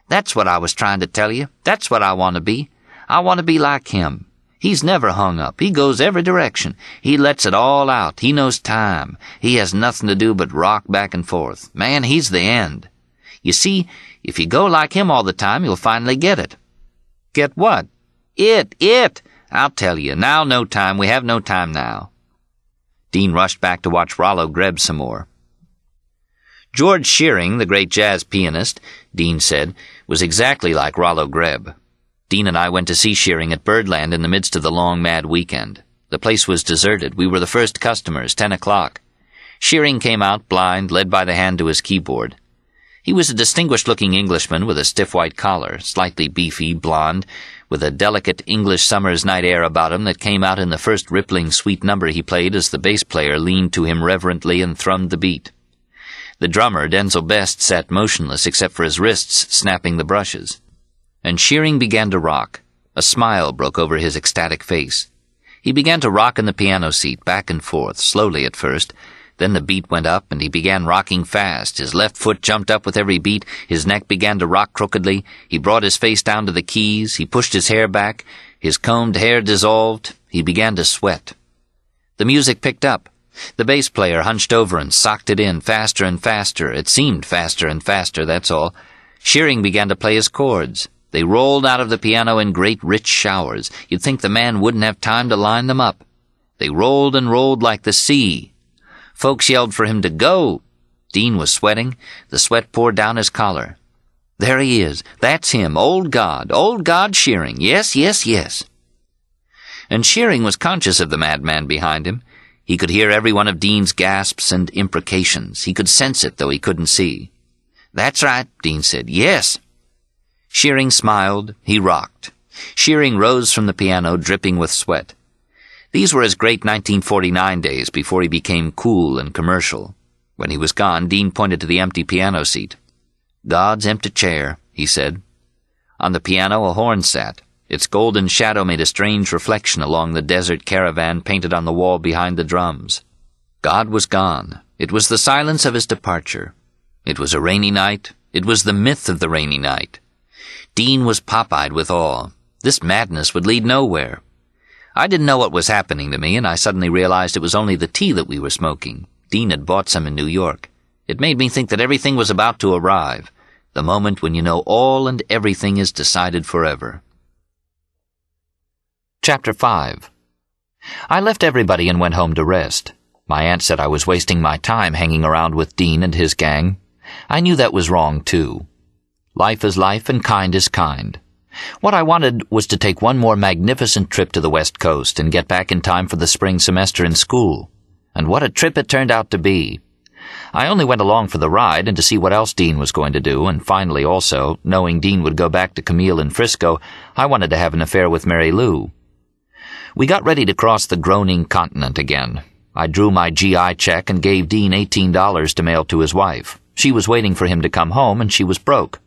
That's what I was trying to tell you. That's what I want to be. I want to be like him. He's never hung up. He goes every direction. He lets it all out. He knows time. He has nothing to do but rock back and forth. Man, he's the end. You see, if you go like him all the time, you'll finally get it." "Get what?" It. I'll tell you. Now no time. We have no time now." Dean rushed back to watch Rollo Grebb some more. George Shearing, the great jazz pianist, Dean said, was exactly like Rollo Grebb. Dean and I went to see Shearing at Birdland in the midst of the long, mad weekend. The place was deserted. We were the first customers, 10 o'clock. Shearing came out, blind, led by the hand to his keyboard. He was a distinguished-looking Englishman with a stiff white collar, slightly beefy, blond, with a delicate English summer's night air about him that came out in the first rippling, sweet number he played as the bass player leaned to him reverently and thrummed the beat. The drummer, Denzel Best, sat motionless except for his wrists snapping the brushes. And Shearing began to rock. A smile broke over his ecstatic face. He began to rock in the piano seat, back and forth, slowly at first. Then the beat went up, and he began rocking fast. His left foot jumped up with every beat. His neck began to rock crookedly. He brought his face down to the keys. He pushed his hair back. His combed hair dissolved. He began to sweat. The music picked up. The bass player hunched over and socked it in faster and faster. It seemed faster and faster, that's all. Shearing began to play his chords. They rolled out of the piano in great rich showers. You'd think the man wouldn't have time to line them up. They rolled and rolled like the sea. Folks yelled for him to go. Dean was sweating. The sweat poured down his collar. There he is. That's him. Old God Shearing. Yes, yes, yes. And Shearing was conscious of the madman behind him. He could hear every one of Dean's gasps and imprecations. He could sense it, though he couldn't see. "That's right," Dean said. "Yes." Shearing smiled. He rocked. Shearing rose from the piano, dripping with sweat. These were his great 1949 days before he became cool and commercial. When he was gone, Dean pointed to the empty piano seat. "God's empty chair," he said. On the piano a horn sat. Its golden shadow made a strange reflection along the desert caravan painted on the wall behind the drums. God was gone. It was the silence of his departure. It was a rainy night. It was the myth of the rainy night. Dean was pop-eyed with awe. This madness would lead nowhere. I didn't know what was happening to me, and I suddenly realized it was only the tea that we were smoking. Dean had bought some in New York. It made me think that everything was about to arrive, the moment when you know all and everything is decided forever. Chapter 5. I left everybody and went home to rest. My aunt said I was wasting my time hanging around with Dean and his gang. I knew that was wrong, too. Life is life and kind is kind. What I wanted was to take one more magnificent trip to the West Coast and get back in time for the spring semester in school. And what a trip it turned out to be. I only went along for the ride and to see what else Dean was going to do, and finally also, knowing Dean would go back to Camille in Frisco, I wanted to have an affair with Mary Lou. We got ready to cross the groaning continent again. I drew my GI check and gave Dean $18 to mail to his wife. She was waiting for him to come home, and she was broke.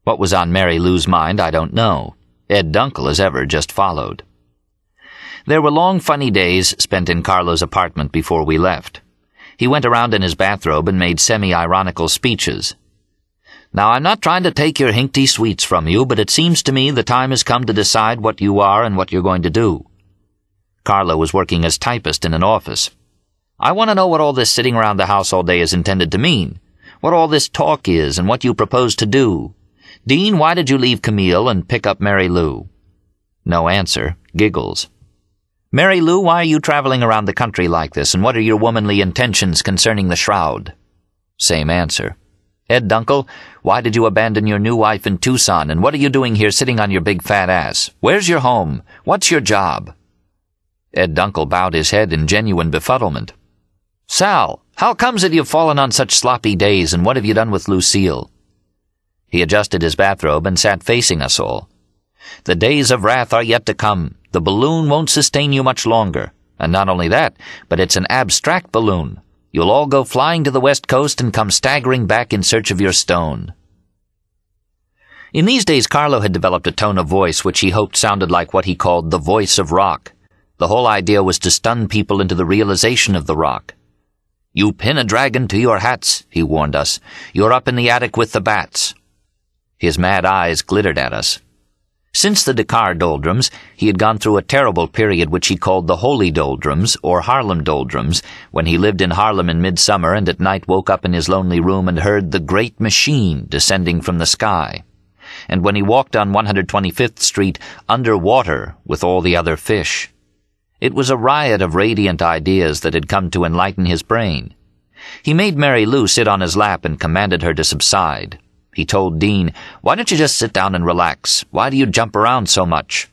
What was on Mary Lou's mind, I don't know. Ed Dunkel, as ever, just followed. There were long, funny days spent in Carlo's apartment before we left. He went around in his bathrobe and made semi-ironical speeches. "Now, I'm not trying to take your hinkty sweets from you, but it seems to me the time has come to decide what you are and what you're going to do." Carlo was working as typist in an office. "I want to know what all this sitting around the house all day is intended to mean, what all this talk is, and what you propose to do. Dean, why did you leave Camille and pick up Mary Lou?" No answer. Giggles. "Mary Lou, why are you traveling around the country like this, and what are your womanly intentions concerning the shroud?" Same answer. "Ed Dunkel, why did you abandon your new wife in Tucson, and what are you doing here sitting on your big fat ass? Where's your home? What's your job?" Ed Dunkel bowed his head in genuine befuddlement. "Sal, how comes it you've fallen on such sloppy days, and what have you done with Lucille?" He adjusted his bathrobe and sat facing us all. "The days of wrath are yet to come. The balloon won't sustain you much longer. And not only that, but it's an abstract balloon. You'll all go flying to the West Coast and come staggering back in search of your stone." In these days, Carlo had developed a tone of voice which he hoped sounded like what he called the voice of rock. The whole idea was to stun people into the realization of the rock. "You pin a dragon to your hats," he warned us. "You're up in the attic with the bats." His mad eyes glittered at us. Since the Dakar Doldrums, he had gone through a terrible period which he called the Holy Doldrums, or Harlem Doldrums, when he lived in Harlem in midsummer and at night woke up in his lonely room and heard the Great Machine descending from the sky, and when he walked on 125th Street underwater with all the other fish. It was a riot of radiant ideas that had come to enlighten his brain. He made Mary Lou sit on his lap and commanded her to subside. He told Dean, "Why don't you just sit down and relax? Why do you jump around so much?"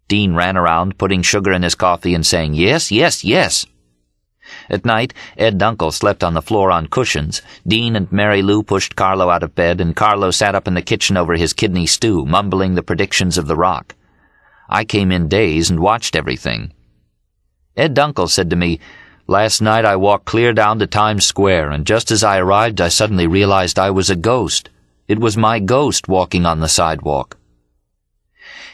Dean ran around, putting sugar in his coffee and saying, "Yes, yes, yes." At night, Ed Dunkel slept on the floor on cushions. Dean and Mary Lou pushed Carlo out of bed, and Carlo sat up in the kitchen over his kidney stew, mumbling the predictions of the rock. I came in dazed and watched everything. Ed Dunkel said to me, "Last night I walked clear down to Times Square, and just as I arrived I suddenly realized I was a ghost. It was my ghost walking on the sidewalk."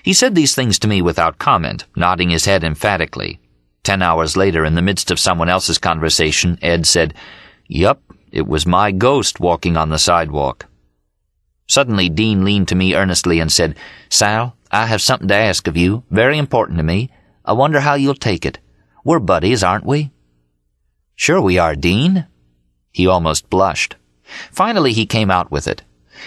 He said these things to me without comment, nodding his head emphatically. 10 hours later, in the midst of someone else's conversation, Ed said, "Yup, it was my ghost walking on the sidewalk." Suddenly, Dean leaned to me earnestly and said, "Sal, I have something to ask of you, very important to me. I wonder how you'll take it. We're buddies, aren't we?" "Sure we are, Dean." He almost blushed. Finally, he came out with it.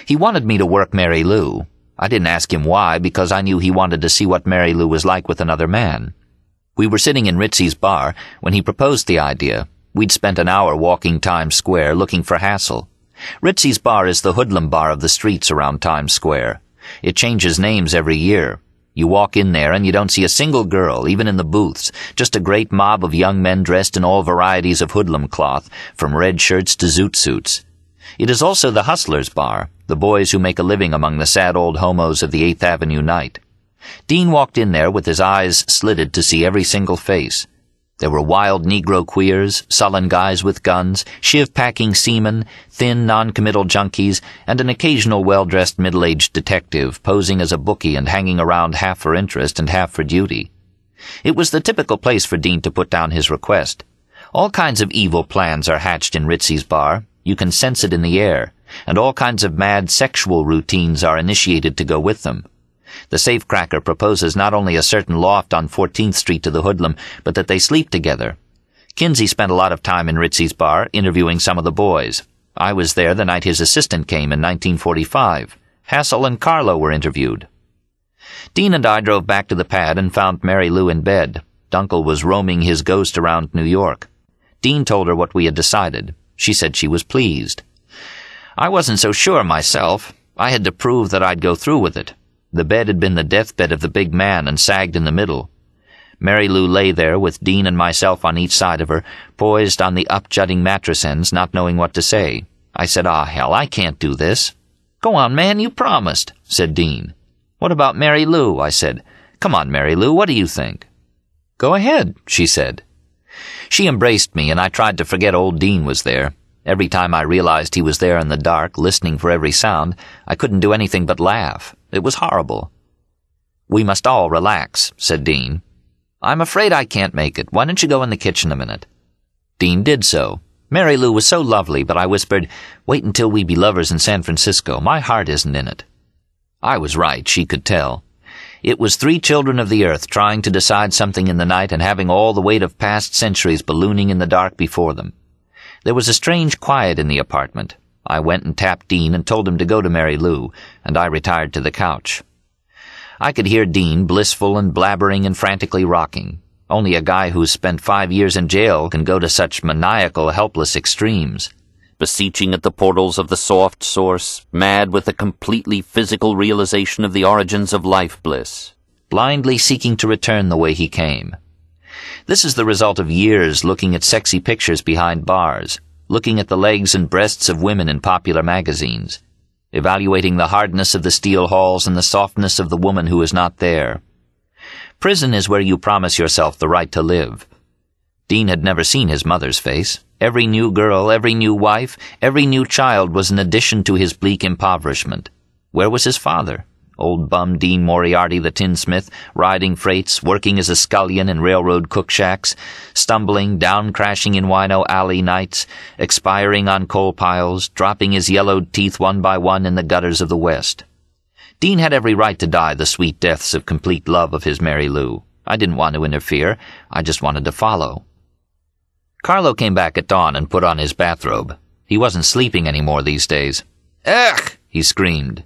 He wanted me to work Mary Lou. I didn't ask him why, because I knew he wanted to see what Mary Lou was like with another man. We were sitting in Ritzy's bar when he proposed the idea. We'd spent an hour walking Times Square looking for hassle. Ritzy's bar is the hoodlum bar of the streets around Times Square. It changes names every year. You walk in there and you don't see a single girl, even in the booths, just a great mob of young men dressed in all varieties of hoodlum cloth, from red shirts to zoot suits. It is also the hustlers' bar, the boys who make a living among the sad old homos of the 8th Avenue night. Dean walked in there with his eyes slitted to see every single face. There were wild Negro queers, sullen guys with guns, shiv-packing seamen, thin, non-committal junkies, and an occasional well-dressed middle-aged detective posing as a bookie and hanging around half for interest and half for duty. It was the typical place for Dean to put down his request. All kinds of evil plans are hatched in Ritzy's bar. You can sense it in the air, and all kinds of mad sexual routines are initiated to go with them. The safecracker proposes not only a certain loft on 14th Street to the hoodlum, but that they sleep together. Kinsey spent a lot of time in Ritzy's bar interviewing some of the boys. I was there the night his assistant came in 1945. Hassel and Carlo were interviewed. Dean and I drove back to the pad and found Mary Lou in bed. Dunkel was roaming his ghost around New York. Dean told her what we had decided. She said she was pleased. I wasn't so sure myself. I had to prove that I'd go through with it. The bed had been the deathbed of the big man and sagged in the middle. Mary Lou lay there with Dean and myself on each side of her, poised on the up-jutting mattress ends, not knowing what to say. I said, "Ah, hell, I can't do this." "Go on, man, you promised," said Dean. "What about Mary Lou?" I said. "Come on, Mary Lou, what do you think?" "Go ahead," she said. She embraced me, and I tried to forget old Dean was there. Every time I realized he was there in the dark, listening for every sound, I couldn't do anything but laugh. It was horrible. "We must all relax," said Dean. "I'm afraid I can't make it. Why don't you go in the kitchen a minute?" Dean did so. Mary Lou was so lovely, but I whispered, "Wait until we be lovers in San Francisco. My heart isn't in it." I was right, she could tell. It was three children of the earth trying to decide something in the night and having all the weight of past centuries ballooning in the dark before them. There was a strange quiet in the apartment. I went and tapped Dean and told him to go to Mary Lou, and I retired to the couch. I could hear Dean blissful and blabbering and frantically rocking. Only a guy who's spent 5 years in jail can go to such maniacal, helpless extremes. Beseeching at the portals of the soft source, mad with a completely physical realization of the origins of life bliss, blindly seeking to return the way he came. This is the result of years looking at sexy pictures behind bars, looking at the legs and breasts of women in popular magazines, evaluating the hardness of the steel halls and the softness of the woman who is not there. Prison is where you promise yourself the right to live. Dean had never seen his mother's face. Every new girl, every new wife, every new child was an addition to his bleak impoverishment. Where was his father? Old bum Dean Moriarty, the tinsmith, riding freights, working as a scullion in railroad cook shacks, stumbling, down-crashing in Wino Alley nights, expiring on coal piles, dropping his yellowed teeth one by one in the gutters of the West. Dean had every right to die the sweet deaths of complete love of his Mary Lou. I didn't want to interfere. I just wanted to follow. Carlo came back at dawn and put on his bathrobe. He wasn't sleeping any more these days. "Ugh!" he screamed.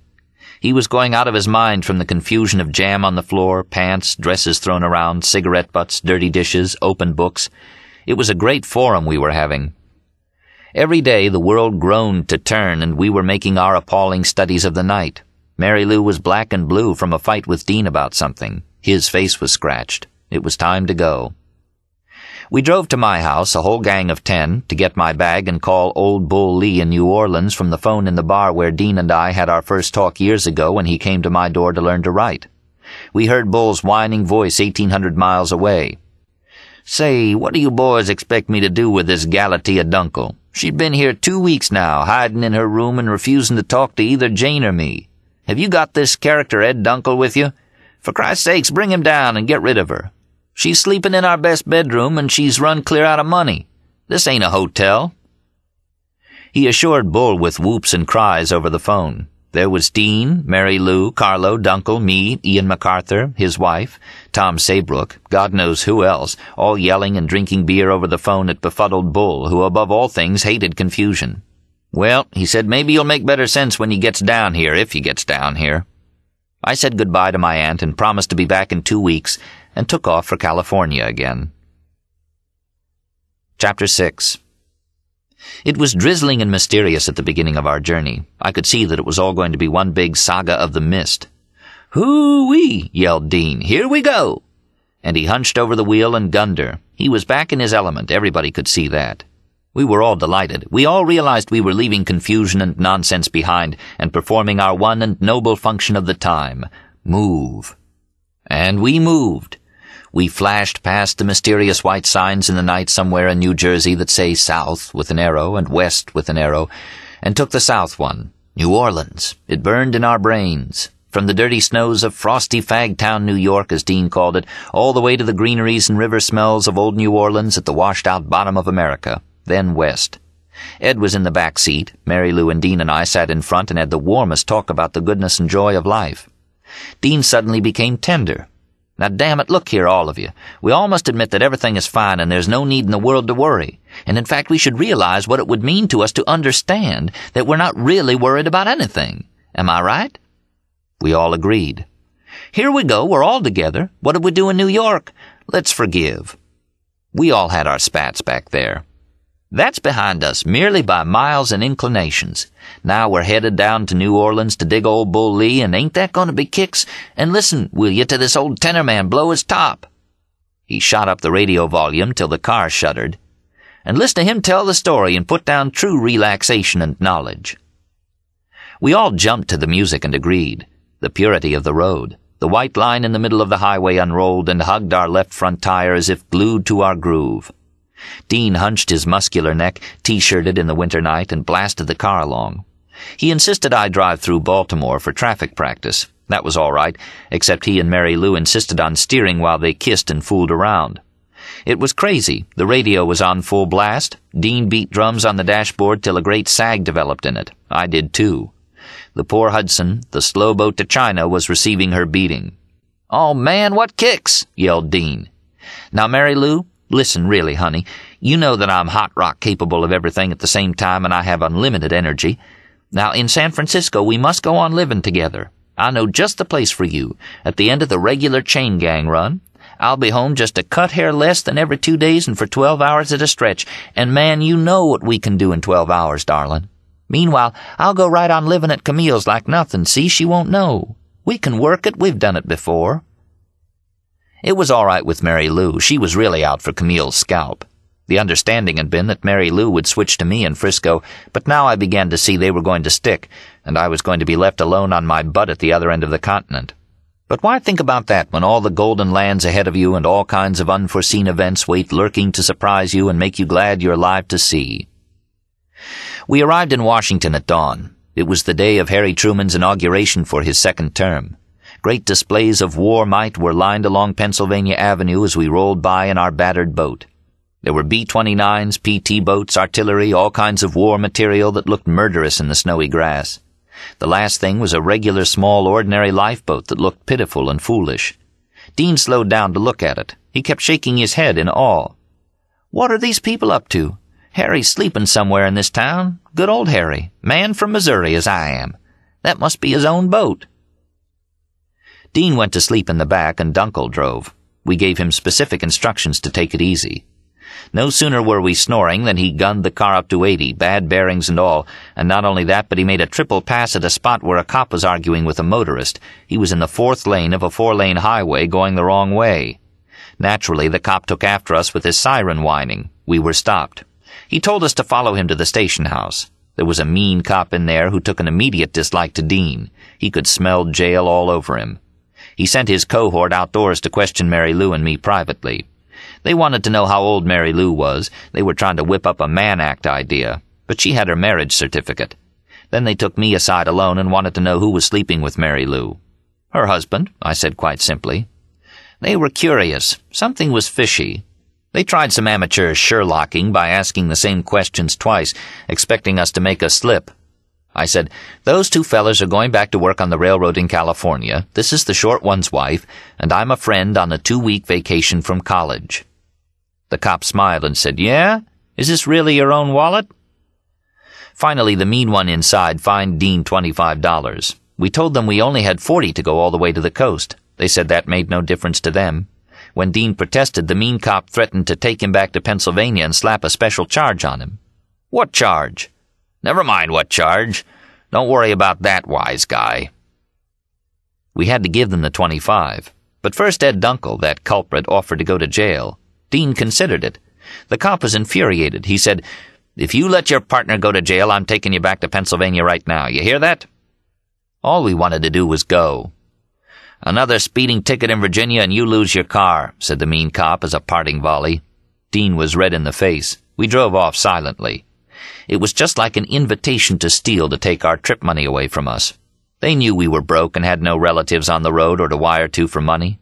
He was going out of his mind from the confusion of jam on the floor, pants, dresses thrown around, cigarette butts, dirty dishes, open books. It was a great forum we were having. Every day the world groaned to turn, and we were making our appalling studies of the night. Mary Lou was black and blue from a fight with Dean about something. His face was scratched. It was time to go. We drove to my house, a whole gang of 10, to get my bag and call old Bull Lee in New Orleans from the phone in the bar where Dean and I had our first talk years ago when he came to my door to learn to write. We heard Bull's whining voice 1,800 miles away. "Say, what do you boys expect me to do with this Galatea Dunkel? She'd been here 2 weeks now, hiding in her room and refusing to talk to either Jane or me. Have you got this character Ed Dunkel with you? For Christ's sakes, bring him down and get rid of her. She's sleeping in our best bedroom, and she's run clear out of money. This ain't a hotel." He assured Bull with whoops and cries over the phone. There was Dean, Mary Lou, Carlo, Dunkel, me, Ian MacArthur, his wife, Tom Saybrook, God knows who else, all yelling and drinking beer over the phone at befuddled Bull, who above all things hated confusion. "Well," he said, "maybe you'll make better sense when he gets down here, if he gets down here." I said goodbye to my aunt and promised to be back in 2 weeks, and took off for California again. Chapter 6. It was drizzling and mysterious at the beginning of our journey. I could see that it was all going to be one big saga of the mist. "Hoo-wee!" yelled Dean. "Here we go!" And he hunched over the wheel and gunned her. He was back in his element. Everybody could see that. We were all delighted. We all realized we were leaving confusion and nonsense behind and performing our one and noble function of the time: move. And we moved. We flashed past the mysterious white signs in the night somewhere in New Jersey that say south with an arrow and west with an arrow, and took the south one, New Orleans. It burned in our brains. From the dirty snows of frosty Fagtown, New York, as Dean called it, all the way to the greeneries and river smells of old New Orleans at the washed-out bottom of America, then west. Ed was in the back seat. Mary Lou and Dean and I sat in front and had the warmest talk about the goodness and joy of life. Dean suddenly became tender. "Now, damn it, look here, all of you. We all must admit that everything is fine and there's no need in the world to worry. And in fact, we should realize what it would mean to us to understand that we're not really worried about anything. Am I right?" We all agreed. "Here we go, we're all together. What did we do in New York? Let's forgive." We all had our spats back there. That's behind us, merely by miles and inclinations. Now we're headed down to New Orleans to dig old Bull Lee, and ain't that going to be kicks? And listen, will you, to this old tenor man blow his top. He shot up the radio volume till the car shuddered. And listen to him tell the story and put down true relaxation and knowledge. We all jumped to the music and agreed. The purity of the road. The white line in the middle of the highway unrolled and hugged our left front tire as if glued to our groove. Dean hunched his muscular neck, T-shirted in the winter night, and blasted the car along. He insisted I drive through Baltimore for traffic practice. That was all right, except he and Mary Lou insisted on steering while they kissed and fooled around. It was crazy. The radio was on full blast. Dean beat drums on the dashboard till a great sag developed in it. I did too. The poor Hudson, the slow boat to China, was receiving her beating. "Oh, man, what kicks!" yelled Dean. "Now, Mary Lou, listen, really, honey. You know that I'm hot rock capable of everything at the same time, and I have unlimited energy. Now, in San Francisco, we must go on living together. I know just the place for you, at the end of the regular chain gang run. I'll be home just a cut hair less than every 2 days and for 12 hours at a stretch. And, man, you know what we can do in 12 hours, darling. Meanwhile, I'll go right on living at Camille's like nothing. See, she won't know. We can work it. We've done it before." It was all right with Mary Lou. She was really out for Camille's scalp. The understanding had been that Mary Lou would switch to me in Frisco, but now I began to see they were going to stick, and I was going to be left alone on my butt at the other end of the continent. But why think about that when all the golden lands ahead of you and all kinds of unforeseen events wait lurking to surprise you and make you glad you're alive to see? We arrived in Washington at dawn. It was the day of Harry Truman's inauguration for his second term. Great displays of war might were lined along Pennsylvania Avenue as we rolled by in our battered boat. There were B-29s, PT boats, artillery, all kinds of war material that looked murderous in the snowy grass. The last thing was a regular small ordinary lifeboat that looked pitiful and foolish. Dean slowed down to look at it. He kept shaking his head in awe. "What are these people up to? Harry's sleeping somewhere in this town. Good old Harry. Man from Missouri as I am. That must be his own boat." Dean went to sleep in the back and Dunkel drove. We gave him specific instructions to take it easy. No sooner were we snoring than he gunned the car up to 80, bad bearings and all, and not only that, but he made a triple pass at a spot where a cop was arguing with a motorist. He was in the 4th lane of a 4-lane highway going the wrong way. Naturally, the cop took after us with his siren whining. We were stopped. He told us to follow him to the station house. There was a mean cop in there who took an immediate dislike to Dean. He could smell jail all over him. He sent his cohort outdoors to question Mary Lou and me privately. They wanted to know how old Mary Lou was. They were trying to whip up a Mann Act idea, but she had her marriage certificate. Then they took me aside alone and wanted to know who was sleeping with Mary Lou. "Her husband," I said quite simply. They were curious. Something was fishy. They tried some amateur Sherlocking by asking the same questions twice, expecting us to make a slip. I said, "Those two fellas are going back to work on the railroad in California. This is the short one's wife, and I'm a friend on a 2-week vacation from college." The cop smiled and said, "Yeah? Is this really your own wallet?" Finally, the mean one inside fined Dean $25. We told them we only had 40 to go all the way to the coast. They said that made no difference to them. When Dean protested, the mean cop threatened to take him back to Pennsylvania and slap a special charge on him. "What charge?" "Never mind what charge. Don't worry about that, wise guy." We had to give them the 25. But first Ed Dunkel, that culprit, offered to go to jail. Dean considered it. The cop was infuriated. He said, "If you let your partner go to jail, I'm taking you back to Pennsylvania right now. You hear that?" All we wanted to do was go. "Another speeding ticket in Virginia and you lose your car," said the mean cop as a parting volley. Dean was red in the face. We drove off silently. It was just like an invitation to steal to take our trip money away from us. They knew we were broke and had no relatives on the road or to wire to for money.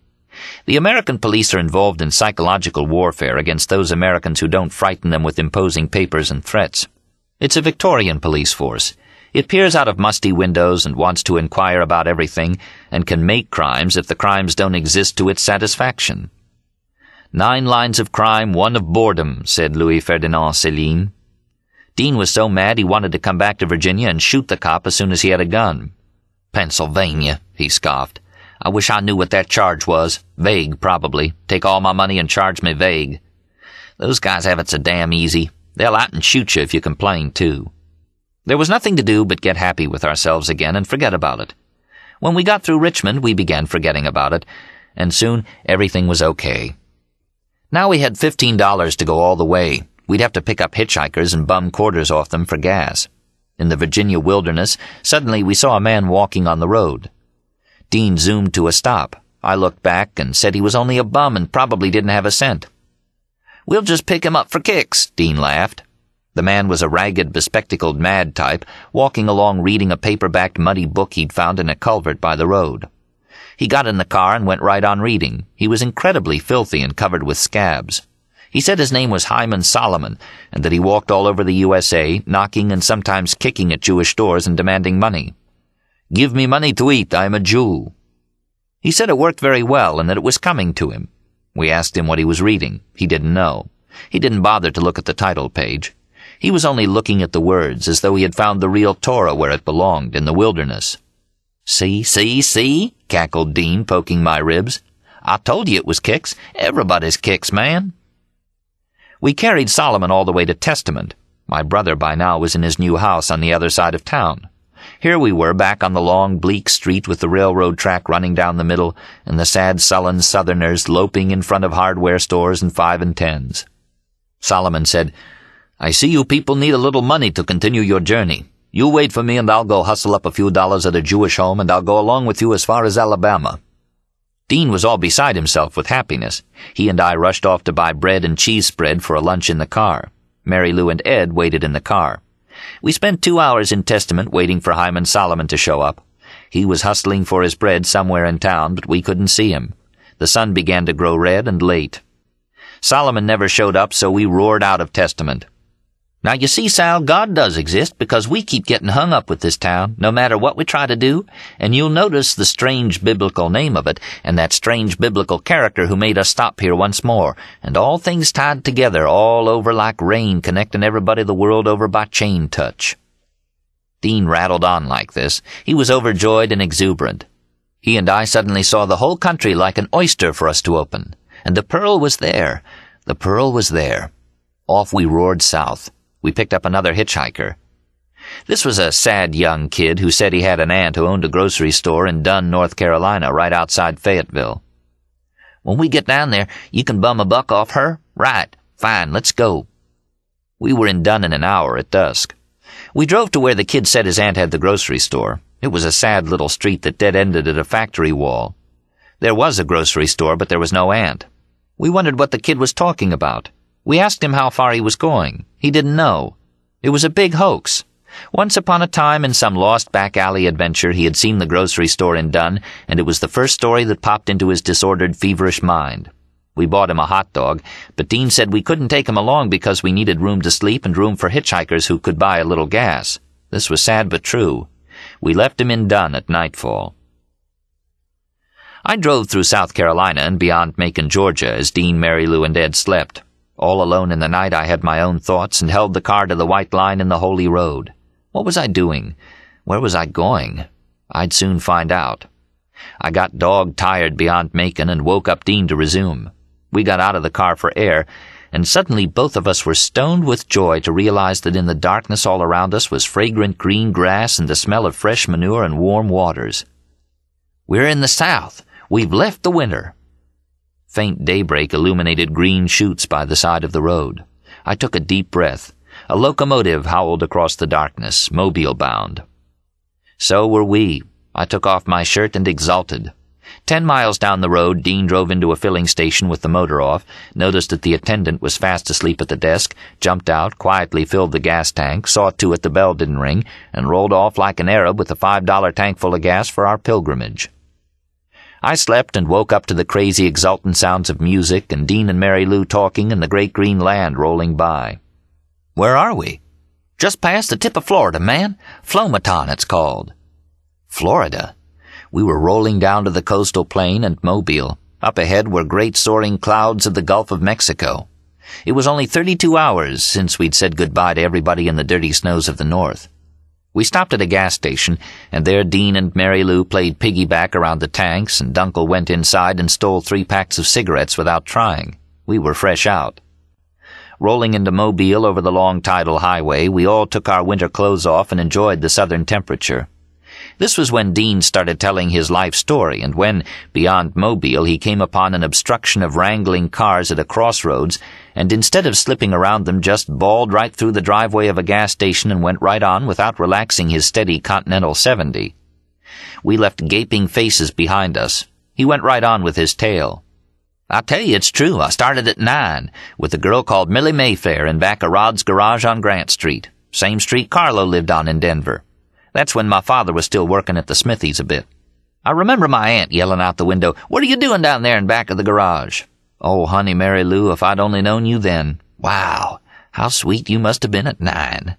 The American police are involved in psychological warfare against those Americans who don't frighten them with imposing papers and threats. It's a Victorian police force. It peers out of musty windows and wants to inquire about everything and can make crimes if the crimes don't exist to its satisfaction. 9 lines of crime, 1 of boredom, said Louis Ferdinand Céline. Dean was so mad he wanted to come back to Virginia and shoot the cop as soon as he had a gun. "Pennsylvania," he scoffed. "I wish I knew what that charge was. Vague, probably. Take all my money and charge me vague. Those guys have it so damn easy. They'll out and shoot you if you complain, too." There was nothing to do but get happy with ourselves again and forget about it. When we got through Richmond, we began forgetting about it, and soon everything was okay. Now we had $15 to go all the way. We'd have to pick up hitchhikers and bum quarters off them for gas. In the Virginia wilderness, suddenly we saw a man walking on the road. Dean zoomed to a stop. I looked back and said he was only a bum and probably didn't have a cent. "We'll just pick him up for kicks," Dean laughed. The man was a ragged, bespectacled mad type, walking along reading a paperbacked muddy book he'd found in a culvert by the road. He got in the car and went right on reading. He was incredibly filthy and covered with scabs. He said his name was Hyman Solomon, and that he walked all over the USA, knocking and sometimes kicking at Jewish doors and demanding money. "Give me money to eat, I'm a Jew." He said it worked very well and that it was coming to him. We asked him what he was reading. He didn't know. He didn't bother to look at the title page. He was only looking at the words as though he had found the real Torah where it belonged, in the wilderness. See, cackled Dean, poking my ribs. "I told you it was kicks. Everybody's kicks, man." We carried Solomon all the way to Testament. My brother by now was in his new house on the other side of town. Here we were, back on the long, bleak street with the railroad track running down the middle and the sad, sullen Southerners loping in front of hardware stores and 5 and 10s. Solomon said, "I see you people need a little money to continue your journey. You wait for me and I'll go hustle up a few dollars at a Jewish home and I'll go along with you as far as Alabama." Dean was all beside himself with happiness. He and I rushed off to buy bread and cheese spread for a lunch in the car. Mary Lou and Ed waited in the car. We spent 2 hours in Testament waiting for Hyman Solomon to show up. He was hustling for his bread somewhere in town, but we couldn't see him. The sun began to grow red and late. Solomon never showed up, so we roared out of Testament. Now you see, Sal, God does exist because we keep getting hung up with this town, no matter what we try to do, and you'll notice the strange biblical name of it, and that strange biblical character who made us stop here once more, and all things tied together all over like rain connecting everybody the world over by chain touch. Dean rattled on like this. He was overjoyed and exuberant. He and I suddenly saw the whole country like an oyster for us to open, and the pearl was there. The pearl was there. Off we roared south. We picked up another hitchhiker. This was a sad young kid who said he had an aunt who owned a grocery store in Dunn, North Carolina, right outside Fayetteville. When we get down there, you can bum a buck off her? Right. Fine, let's go. We were in Dunn in an hour at dusk. We drove to where the kid said his aunt had the grocery store. It was a sad little street that dead-ended at a factory wall. There was a grocery store, but there was no aunt. We wondered what the kid was talking about. We asked him how far he was going. He didn't know. It was a big hoax. Once upon a time, in some lost back-alley adventure, he had seen the grocery store in Dunn, and it was the first story that popped into his disordered, feverish mind. We bought him a hot dog, but Dean said we couldn't take him along because we needed room to sleep and room for hitchhikers who could buy a little gas. This was sad but true. We left him in Dunn at nightfall. I drove through South Carolina and beyond Macon, Georgia, as Dean, Mary Lou, and Ed slept. All alone in the night I had my own thoughts and held the car to the white line in the holy road. What was I doing? Where was I going? I'd soon find out. I got dog-tired beyond Macon and woke up Dean to resume. We got out of the car for air, and suddenly both of us were stoned with joy to realize that in the darkness all around us was fragrant green grass and the smell of fresh manure and warm waters. We're in the South. We've left the winter. Faint daybreak illuminated green chutes by the side of the road. I took a deep breath. A locomotive howled across the darkness, Mobile-bound. So were we. I took off my shirt and exulted. 10 miles down the road, Dean drove into a filling station with the motor off, noticed that the attendant was fast asleep at the desk, jumped out, quietly filled the gas tank, saw to it the bell didn't ring, and rolled off like an Arab with a $5 tank full of gas for our pilgrimage. I slept and woke up to the crazy, exultant sounds of music and Dean and Mary Lou talking and the great green land rolling by. Where are we? Just past the tip of Florida, man. Flomaton, it's called. Florida? We were rolling down to the coastal plain and Mobile. Up ahead were great soaring clouds of the Gulf of Mexico. It was only 32 hours since we'd said goodbye to everybody in the dirty snows of the north. We stopped at a gas station, and there Dean and Mary Lou played piggyback around the tanks, and Dunkel went inside and stole 3 packs of cigarettes without trying. We were fresh out. Rolling into Mobile over the long tidal highway, we all took our winter clothes off and enjoyed the southern temperature. This was when Dean started telling his life story, and when, beyond Mobile, he came upon an obstruction of wrangling cars at a crossroads, and instead of slipping around them, just balled right through the driveway of a gas station and went right on without relaxing his steady Continental 70. We left gaping faces behind us. He went right on with his tale. I tell you, it's true. I started at 9, with a girl called Millie Mayfair in back of Rod's garage on Grant Street, same street Carlo lived on in Denver. That's when my father was still working at the smithies a bit. I remember my aunt yelling out the window, "What are you doing down there in back of the garage?" Oh, honey, Mary Lou, if I'd only known you then. Wow, how sweet you must have been at 9.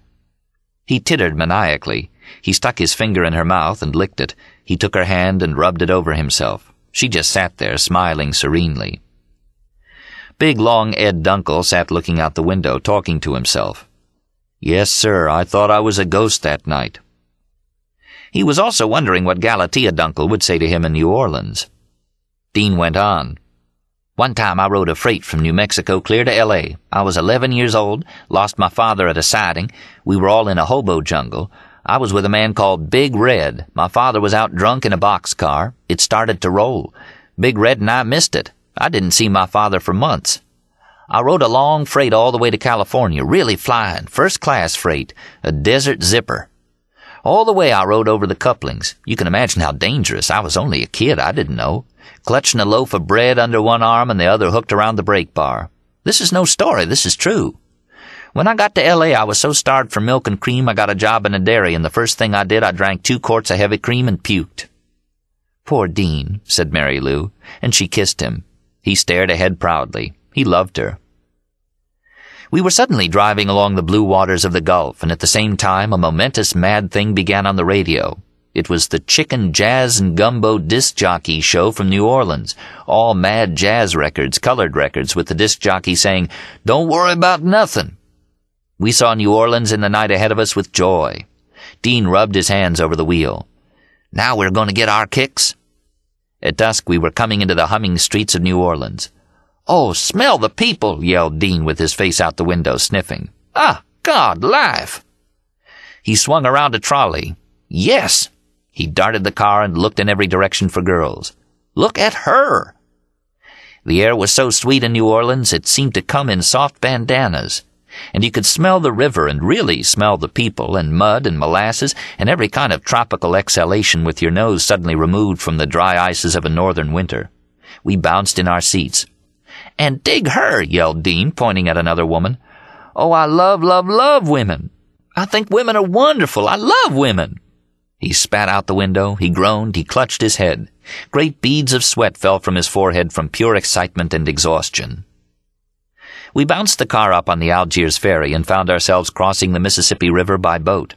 He tittered maniacally. He stuck his finger in her mouth and licked it. He took her hand and rubbed it over himself. She just sat there, smiling serenely. Big, long Ed Dunkel sat looking out the window, talking to himself. Yes, sir, I thought I was a ghost that night. He was also wondering what Galatea Dunkel would say to him in New Orleans. Dean went on. One time I rode a freight from New Mexico clear to L.A. I was 11 years old, lost my father at a siding. We were all in a hobo jungle. I was with a man called Big Red. My father was out drunk in a boxcar. It started to roll. Big Red and I missed it. I didn't see my father for months. I rode a long freight all the way to California, really flying, first-class freight, a desert zipper. All the way I rode over the couplings. You can imagine how dangerous. I was only a kid, I didn't know. Clutching a loaf of bread under one arm and the other hooked around the brake bar. This is no story, this is true. When I got to L.A., I was so starved for milk and cream I got a job in a dairy, and the first thing I did, I drank 2 quarts of heavy cream and puked. "Poor Dean," said Mary Lou, and she kissed him. He stared ahead proudly. He loved her. We were suddenly driving along the blue waters of the Gulf, and at the same time a momentous mad thing began on the radio. It was the Chicken Jazz and Gumbo disc jockey show from New Orleans. All mad jazz records, colored records, with the disc jockey saying, "Don't worry about nothing." We saw New Orleans in the night ahead of us with joy. Dean rubbed his hands over the wheel. "Now we're going to get our kicks." At dusk we were coming into the humming streets of New Orleans. "Oh, smell the people," yelled Dean with his face out the window, sniffing. "Ah, God, life!" He swung around a trolley. "Yes!" He darted the car and looked in every direction for girls. "Look at her!" The air was so sweet in New Orleans it seemed to come in soft bandanas. And you could smell the river and really smell the people and mud and molasses and every kind of tropical exhalation with your nose suddenly removed from the dry ices of a northern winter. We bounced in our seats. "And dig her!" yelled Dean, pointing at another woman. "Oh, I love, love, love women. I think women are wonderful. I love women." He spat out the window, he groaned, he clutched his head. Great beads of sweat fell from his forehead from pure excitement and exhaustion. We bounced the car up on the Algiers ferry and found ourselves crossing the Mississippi River by boat.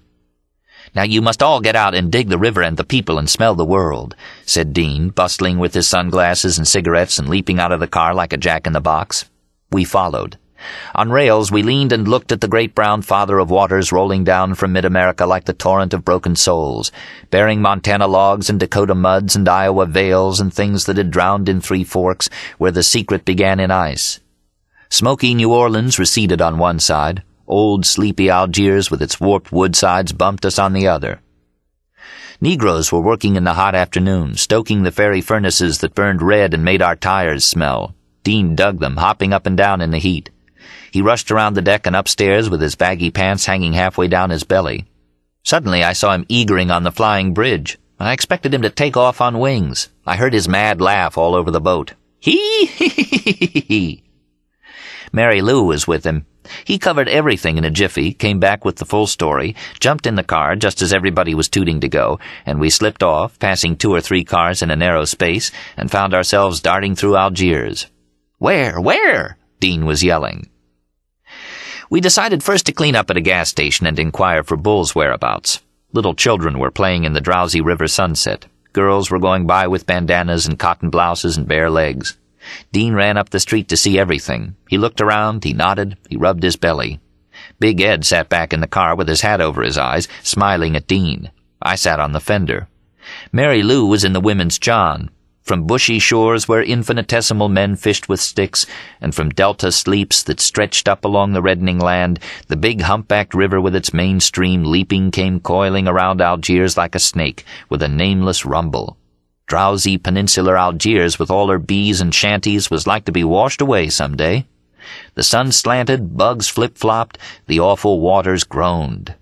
"Now you must all get out and dig the river and the people and smell the world," said Dean, bustling with his sunglasses and cigarettes and leaping out of the car like a jack-in-the-box. We followed. On rails we leaned and looked at the great brown father of waters rolling down from mid-America like the torrent of broken souls, bearing Montana logs and Dakota muds and Iowa vales and things that had drowned in Three Forks where the secret began in ice. Smoky New Orleans receded on one side. Old, sleepy Algiers with its warped wood sides bumped us on the other. Negroes were working in the hot afternoon, stoking the ferry furnaces that burned red and made our tires smell. Dean dug them, hopping up and down in the heat. He rushed around the deck and upstairs with his baggy pants hanging halfway down his belly. Suddenly I saw him eagering on the flying bridge. I expected him to take off on wings. I heard his mad laugh all over the boat. Hee-hee-hee-hee-hee. Mary Lou was with him. He covered everything in a jiffy, came back with the full story, jumped in the car just as everybody was tooting to go, and we slipped off, passing 2 or 3 cars in a narrow space, and found ourselves darting through Algiers. "Where? Where?" Dean was yelling. We decided first to clean up at a gas station and inquire for Bull's whereabouts. Little children were playing in the drowsy river sunset. Girls were going by with bandanas and cotton blouses and bare legs. Dean ran up the street to see everything. He looked around, he nodded, he rubbed his belly. Big Ed sat back in the car with his hat over his eyes, smiling at Dean. I sat on the fender. Mary Lou was in the women's john. From bushy shores where infinitesimal men fished with sticks, and from delta sleeps that stretched up along the reddening land, the big humpbacked river with its main stream leaping came coiling around Algiers like a snake, with a nameless rumble. Drowsy peninsular Algiers with all her bees and shanties was like to be washed away some day. The sun slanted, bugs flip-flopped, the awful waters groaned.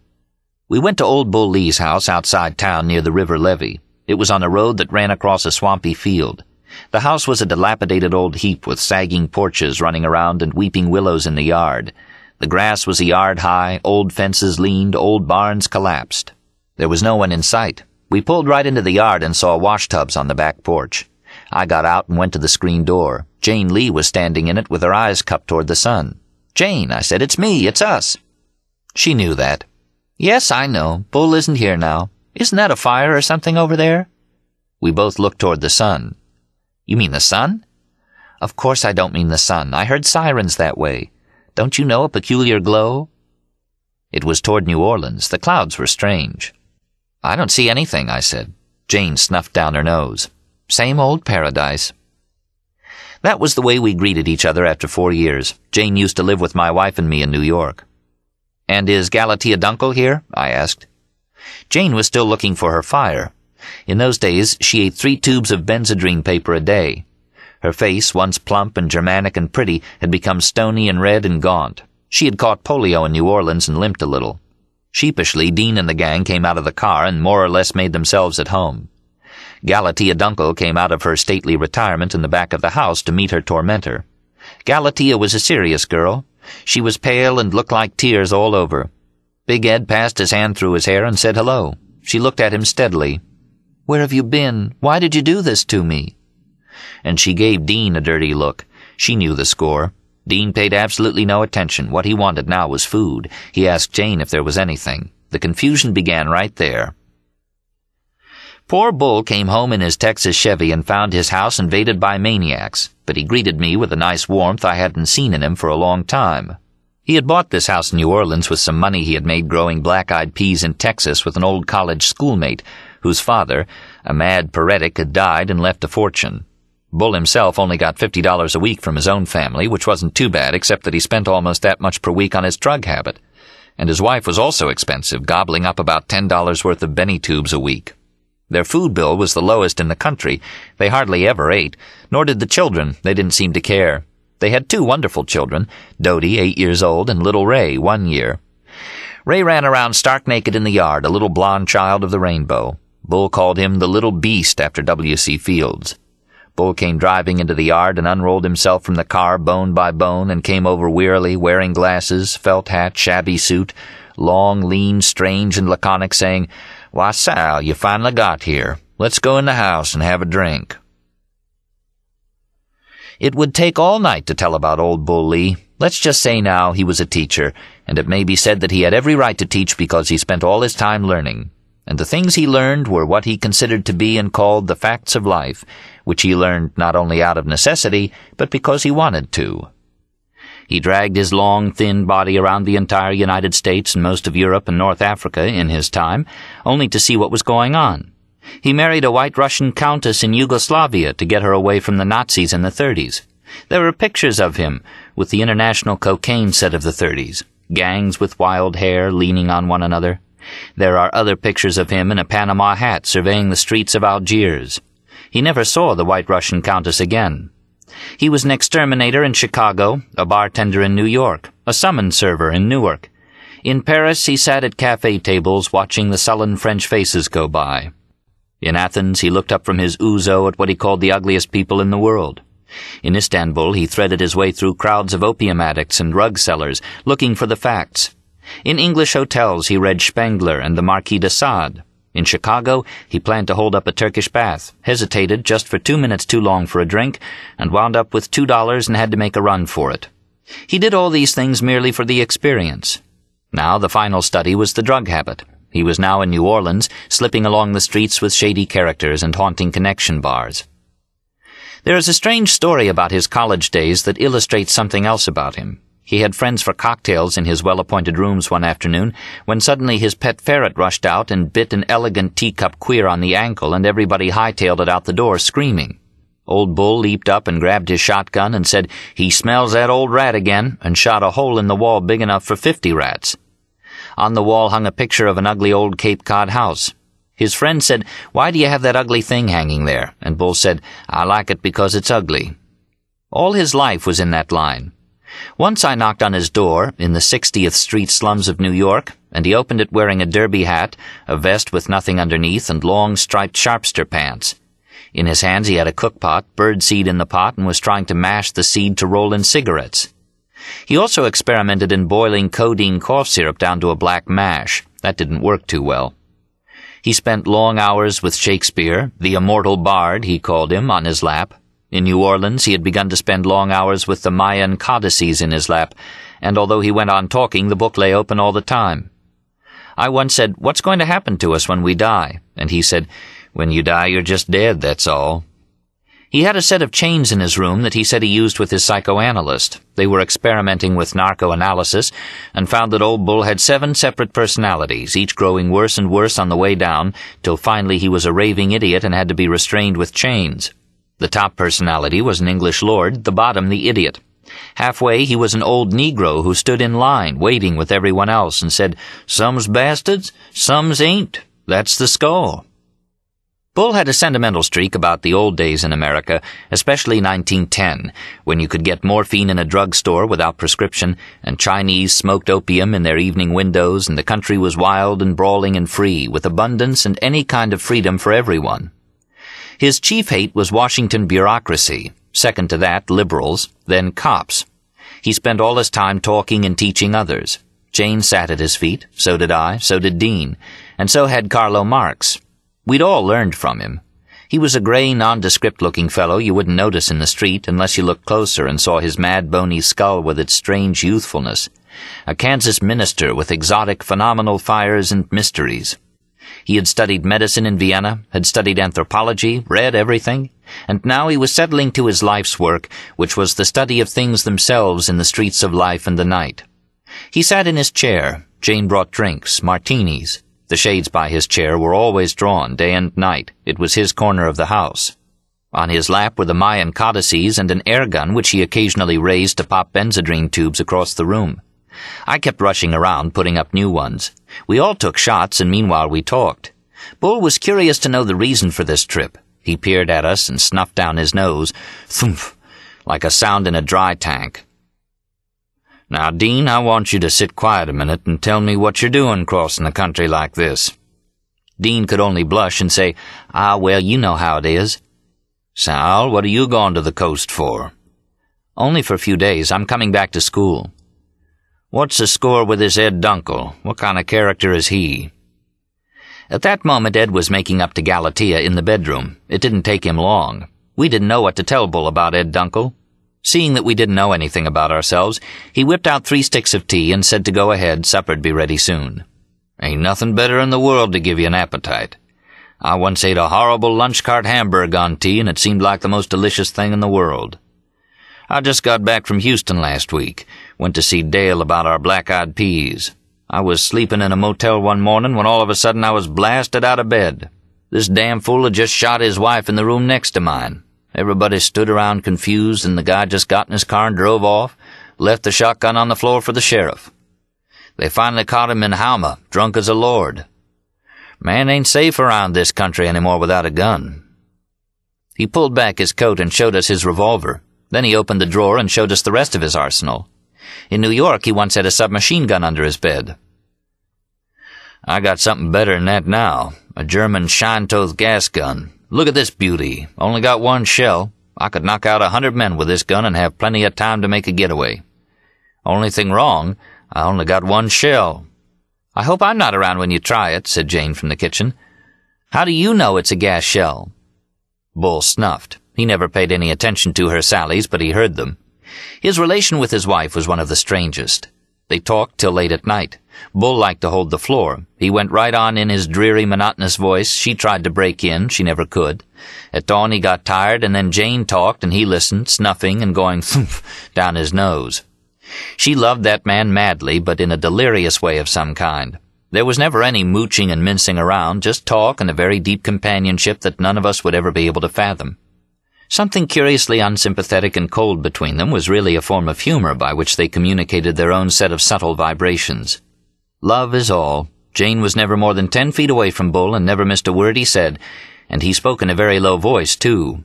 We went to old Bull Lee's house outside town near the river levee. It was on a road that ran across a swampy field. The house was a dilapidated old heap with sagging porches running around and weeping willows in the yard. The grass was a yard high, old fences leaned, old barns collapsed. There was no one in sight. We pulled right into the yard and saw washtubs on the back porch. I got out and went to the screen door. Jane Lee was standing in it with her eyes cupped toward the sun. "Jane," I said, "it's me, it's us." She knew that. "Yes, I know. Bull isn't here now. Isn't that a fire or something over there?" We both looked toward the sun. "You mean the sun?" "Of course I don't mean the sun. I heard sirens that way. Don't you know a peculiar glow?" It was toward New Orleans. The clouds were strange. "I don't see anything," I said. Jane snuffed down her nose. "Same old paradise." That was the way we greeted each other after 4 years. Jane used to live with my wife and me in New York. "And is Galatea Dunkel here?" I asked. Jane was still looking for her fire. In those days, she ate 3 tubes of benzodrine paper a day. Her face, once plump and Germanic and pretty, had become stony and red and gaunt. She had caught polio in New Orleans and limped a little. Sheepishly, Dean and the gang came out of the car and more or less made themselves at home. Galatea Dunkel came out of her stately retirement in the back of the house to meet her tormentor. Galatea was a serious girl. She was pale and looked like tears all over. Big Ed passed his hand through his hair and said hello. She looked at him steadily. "Where have you been? Why did you do this to me?" And she gave Dean a dirty look. She knew the score. Dean paid absolutely no attention. What he wanted now was food. He asked Jane if there was anything. The confusion began right there. Poor Bull came home in his Texas Chevy and found his house invaded by maniacs, but he greeted me with a nice warmth I hadn't seen in him for a long time. He had bought this house in New Orleans with some money he had made growing black-eyed peas in Texas with an old college schoolmate, whose father, a mad paretic, had died and left a fortune. Bull himself only got $50 a week from his own family, which wasn't too bad except that he spent almost that much per week on his drug habit. And his wife was also expensive, gobbling up about $10 worth of Benny tubes a week. Their food bill was the lowest in the country. They hardly ever ate, nor did the children. They didn't seem to care. They had 2 wonderful children, Dodie, 8 years old, and little Ray, 1 year. Ray ran around stark naked in the yard, a little blonde child of the rainbow. Bull called him the Little Beast after W.C. Fields. Bull came driving into the yard and unrolled himself from the car bone by bone and came over wearily, wearing glasses, felt hat, shabby suit, long, lean, strange, and laconic, saying, "Why, Sal, you finally got here. Let's go in the house and have a drink." It would take all night to tell about old Bull Lee. Let's just say now he was a teacher, and it may be said that he had every right to teach because he spent all his time learning. And the things he learned were what he considered to be and called the facts of life, which he learned not only out of necessity, but because he wanted to. He dragged his long, thin body around the entire United States and most of Europe and North Africa in his time, only to see what was going on. He married a white Russian countess in Yugoslavia to get her away from the Nazis in the 30s. There are pictures of him with the international cocaine set of the 30s, gangs with wild hair leaning on one another. There are other pictures of him in a Panama hat surveying the streets of Algiers. He never saw the white Russian countess again. He was an exterminator in Chicago, a bartender in New York, a summons server in Newark. In Paris, he sat at cafe tables watching the sullen French faces go by. In Athens, he looked up from his ouzo at what he called the ugliest people in the world. In Istanbul, he threaded his way through crowds of opium addicts and drug sellers, looking for the facts. In English hotels, he read Spengler and the Marquis de Sade. In Chicago, he planned to hold up a Turkish bath, hesitated just for 2 minutes too long for a drink, and wound up with $2 and had to make a run for it. He did all these things merely for the experience. Now the final study was the drug habit. He was now in New Orleans, slipping along the streets with shady characters and haunting connection bars. There is a strange story about his college days that illustrates something else about him. He had friends for cocktails in his well-appointed rooms one afternoon, when suddenly his pet ferret rushed out and bit an elegant teacup queer on the ankle, and everybody hightailed it out the door, screaming. Old Bull leaped up and grabbed his shotgun and said, "He smells that old rat again," and shot a hole in the wall big enough for 50 rats. On the wall hung a picture of an ugly old Cape Cod house. His friend said, "Why do you have that ugly thing hanging there?" And Bull said, "I like it because it's ugly." All his life was in that line. Once I knocked on his door in the 60th Street slums of New York, and he opened it wearing a derby hat, a vest with nothing underneath, and long striped sharpster pants. In his hands he had a cookpot, bird seed in the pot, and was trying to mash the seed to roll in cigarettes. He also experimented in boiling codeine cough syrup down to a black mash. That didn't work too well. He spent long hours with Shakespeare, the immortal bard, he called him, on his lap. In New Orleans, he had begun to spend long hours with the Mayan codices in his lap, and although he went on talking, the book lay open all the time. I once said, "What's going to happen to us when we die?" And he said, "When you die, you're just dead, that's all." He had a set of chains in his room that he said he used with his psychoanalyst. They were experimenting with narcoanalysis, and found that old Bull had 7 separate personalities, each growing worse and worse on the way down, till finally he was a raving idiot and had to be restrained with chains. The top personality was an English lord, the bottom the idiot. Halfway he was an old Negro who stood in line, waiting with everyone else, and said, "Some's bastards, some's ain't. That's the score." Bull had a sentimental streak about the old days in America, especially 1910, when you could get morphine in a drugstore without prescription, and Chinese smoked opium in their evening windows, and the country was wild and brawling and free, with abundance and any kind of freedom for everyone. His chief hate was Washington bureaucracy, second to that, liberals, then cops. He spent all his time talking and teaching others. Jane sat at his feet, so did I, so did Dean, and so had Carlo Marx. We'd all learned from him. He was a gray, nondescript-looking fellow you wouldn't notice in the street unless you looked closer and saw his mad, bony skull with its strange youthfulness. A Kansas minister with exotic, phenomenal fires and mysteries. He had studied medicine in Vienna, had studied anthropology, read everything, and now he was settling to his life's work, which was the study of things themselves in the streets of life and the night. He sat in his chair. Jane brought drinks, martinis. The shades by his chair were always drawn, day and night. It was his corner of the house. On his lap were the Mayan codices and an air gun which he occasionally raised to pop Benzedrine tubes across the room. I kept rushing around, putting up new ones. We all took shots, and meanwhile we talked. Bull was curious to know the reason for this trip. He peered at us and snuffed down his nose, thump, like a sound in a dry tank. "Now, Dean, I want you to sit quiet a minute and tell me what you're doing crossing the country like this." Dean could only blush and say, well, you know how it is." "Sal, what are you going to the coast for?" "Only for a few days. I'm coming back to school." "What's the score with this Ed Dunkel? What kind of character is he?" At that moment Ed was making up to Galatea in the bedroom. It didn't take him long. We didn't know what to tell Bull about Ed Dunkel. Seeing that we didn't know anything about ourselves, he whipped out 3 sticks of tea and said to go ahead, supper'd be ready soon. "Ain't nothing better in the world to give you an appetite. I once ate a horrible lunch cart hamburg on tea, and it seemed like the most delicious thing in the world. I just got back from Houston last week. Went to see Dale about our black-eyed peas. I was sleeping in a motel one morning when all of a sudden I was blasted out of bed. This damn fool had just shot his wife in the room next to mine. Everybody stood around confused, and the guy just got in his car and drove off, left the shotgun on the floor for the sheriff. They finally caught him in Halma, drunk as a lord. Man ain't safe around this country anymore without a gun." He pulled back his coat and showed us his revolver. Then he opened the drawer and showed us the rest of his arsenal. In New York, he once had a submachine gun under his bed. "I got something better than that now, a German Scheintooth gas gun. Look at this beauty. Only got 1 shell. I could knock out 100 men with this gun and have plenty of time to make a getaway. Only thing wrong, I only got 1 shell." "I hope I'm not around when you try it," said Jane from the kitchen. "How do you know it's a gas shell?" Bull snuffed. He never paid any attention to her sallies, but he heard them. His relation with his wife was one of the strangest. They talked till late at night. Bull liked to hold the floor. He went right on in his dreary, monotonous voice. She tried to break in. She never could. At dawn he got tired, and then Jane talked, and he listened, snuffing and going thump down his nose. She loved that man madly, but in a delirious way of some kind. There was never any mooching and mincing around, just talk and a very deep companionship that none of us would ever be able to fathom. Something curiously unsympathetic and cold between them was really a form of humor by which they communicated their own set of subtle vibrations. Love is all. Jane was never more than 10 feet away from Bull and never missed a word he said, and he spoke in a very low voice, too.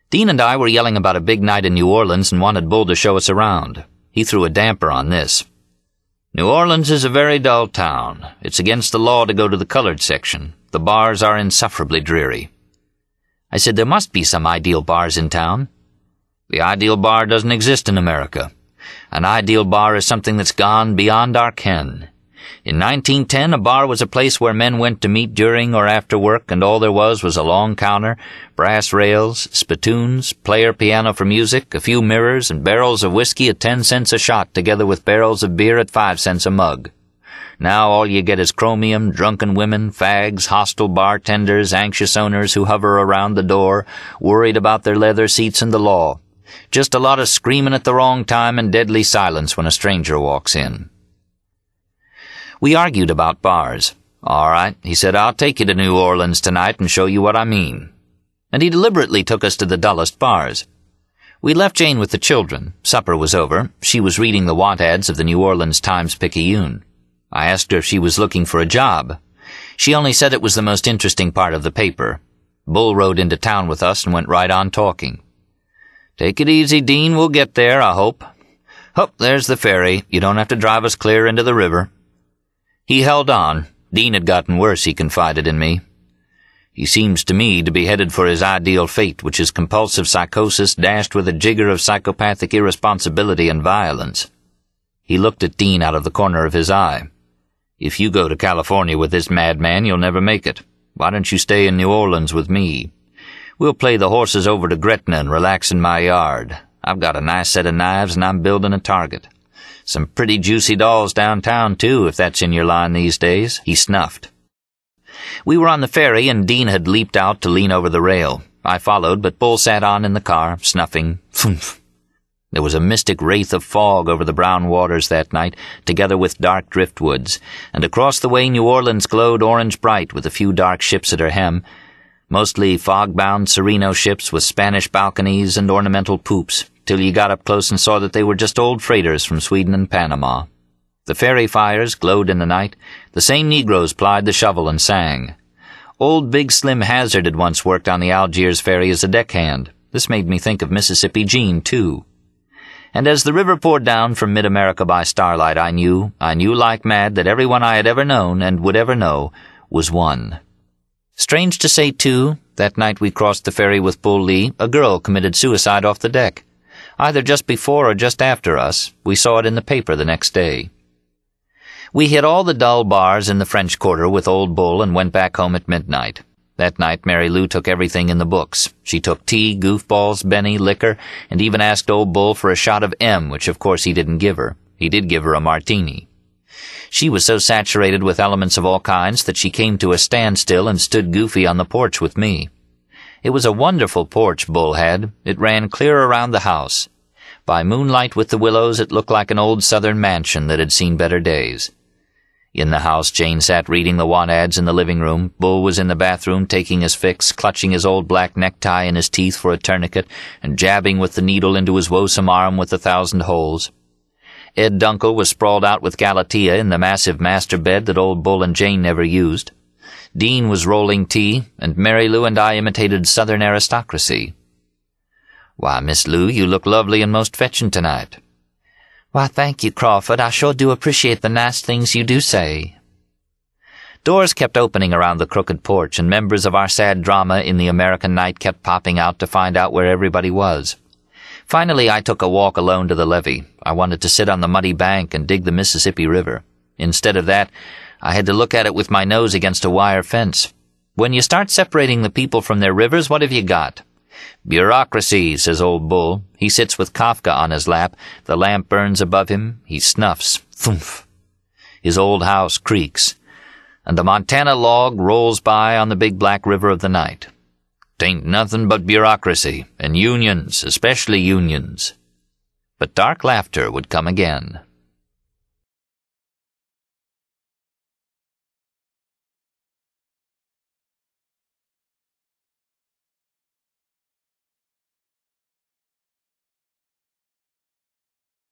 Dean and I were yelling about a big night in New Orleans and wanted Bull to show us around. He threw a damper on this. "New Orleans is a very dull town. It's against the law to go to the colored section. The bars are insufferably dreary." I said, "There must be some ideal bars in town." "The ideal bar doesn't exist in America. An ideal bar is something that's gone beyond our ken. In 1910, a bar was a place where men went to meet during or after work, and all there was a long counter, brass rails, spittoons, player piano for music, a few mirrors, and barrels of whiskey at 10 cents a shot, together with barrels of beer at 5 cents a mug. Now all you get is chromium, drunken women, fags, hostile bartenders, anxious owners who hover around the door, worried about their leather seats and the law. Just a lot of screaming at the wrong time and deadly silence when a stranger walks in." We argued about bars. "All right," he said, "I'll take you to New Orleans tonight and show you what I mean." And he deliberately took us to the dullest bars. We left Jane with the children. Supper was over. She was reading the want ads of the New Orleans Times-Picayune. I asked her if she was looking for a job. She only said it was the most interesting part of the paper. Bull rode into town with us and went right on talking. "Take it easy, Dean. We'll get there, I hope. Oh, there's the ferry. You don't have to drive us clear into the river." He held on. Dean had gotten worse, he confided in me. "He seems to me to be headed for his ideal fate, which is compulsive psychosis dashed with a jigger of psychopathic irresponsibility and violence." He looked at Dean out of the corner of his eye. "If you go to California with this madman, you'll never make it. Why don't you stay in New Orleans with me? We'll play the horses over to Gretna and relax in my yard. I've got a nice set of knives and I'm building a target. Some pretty juicy dolls downtown, too, if that's in your line these days." He snuffed. We were on the ferry and Dean had leaped out to lean over the rail. I followed, but Bull sat on in the car, snuffing. Phoomf. There was a mystic wraith of fog over the brown waters that night, together with dark driftwoods, and across the way New Orleans glowed orange-bright with a few dark ships at her hem, mostly fog-bound Sereno ships with Spanish balconies and ornamental poops, till you got up close and saw that they were just old freighters from Sweden and Panama. The ferry fires glowed in the night. The same Negroes plied the shovel and sang. Old Big Slim Hazard had once worked on the Algiers ferry as a deckhand. This made me think of Mississippi Gene, too. And as the river poured down from mid-America by starlight, I knew like mad that everyone I had ever known and would ever know was one. Strange to say, too, that night we crossed the ferry with Bull Lee, a girl committed suicide off the deck. Either just before or just after us. We saw it in the paper the next day. We hit all the dull bars in the French Quarter with Old Bull and went back home at midnight. That night Mary Lou took everything in the books. She took tea, goofballs, Benny, liquor, and even asked Old Bull for a shot of M, which of course he didn't give her. He did give her a martini. She was so saturated with elements of all kinds that she came to a standstill and stood goofy on the porch with me. It was a wonderful porch Bull had. It ran clear around the house. By moonlight with the willows it looked like an old southern mansion that had seen better days. In the house, Jane sat reading the want ads in the living room. Bull was in the bathroom taking his fix, clutching his old black necktie in his teeth for a tourniquet, and jabbing with the needle into his woesome arm with 1,000 holes. Ed Dunkel was sprawled out with Galatea in the massive master bed that Old Bull and Jane never used. Dean was rolling tea, and Mary Lou and I imitated southern aristocracy. "Why, Miss Lou, you look lovely and most fetching tonight." "Why, thank you, Crawford. I sure do appreciate the nice things you do say." Doors kept opening around the crooked porch, and members of our sad drama in the American night kept popping out to find out where everybody was. Finally, I took a walk alone to the levee. I wanted to sit on the muddy bank and dig the Mississippi River. Instead of that, I had to look at it with my nose against a wire fence. When you start separating the people from their rivers, what have you got? "Bureaucracy," says Old Bull. He sits with Kafka on his lap. The lamp burns above him. He snuffs. Thoomph. His old house creaks. And the Montana log rolls by on the big black river of the night. "'Tain't nothing but bureaucracy, and unions, especially unions." But dark laughter would come again.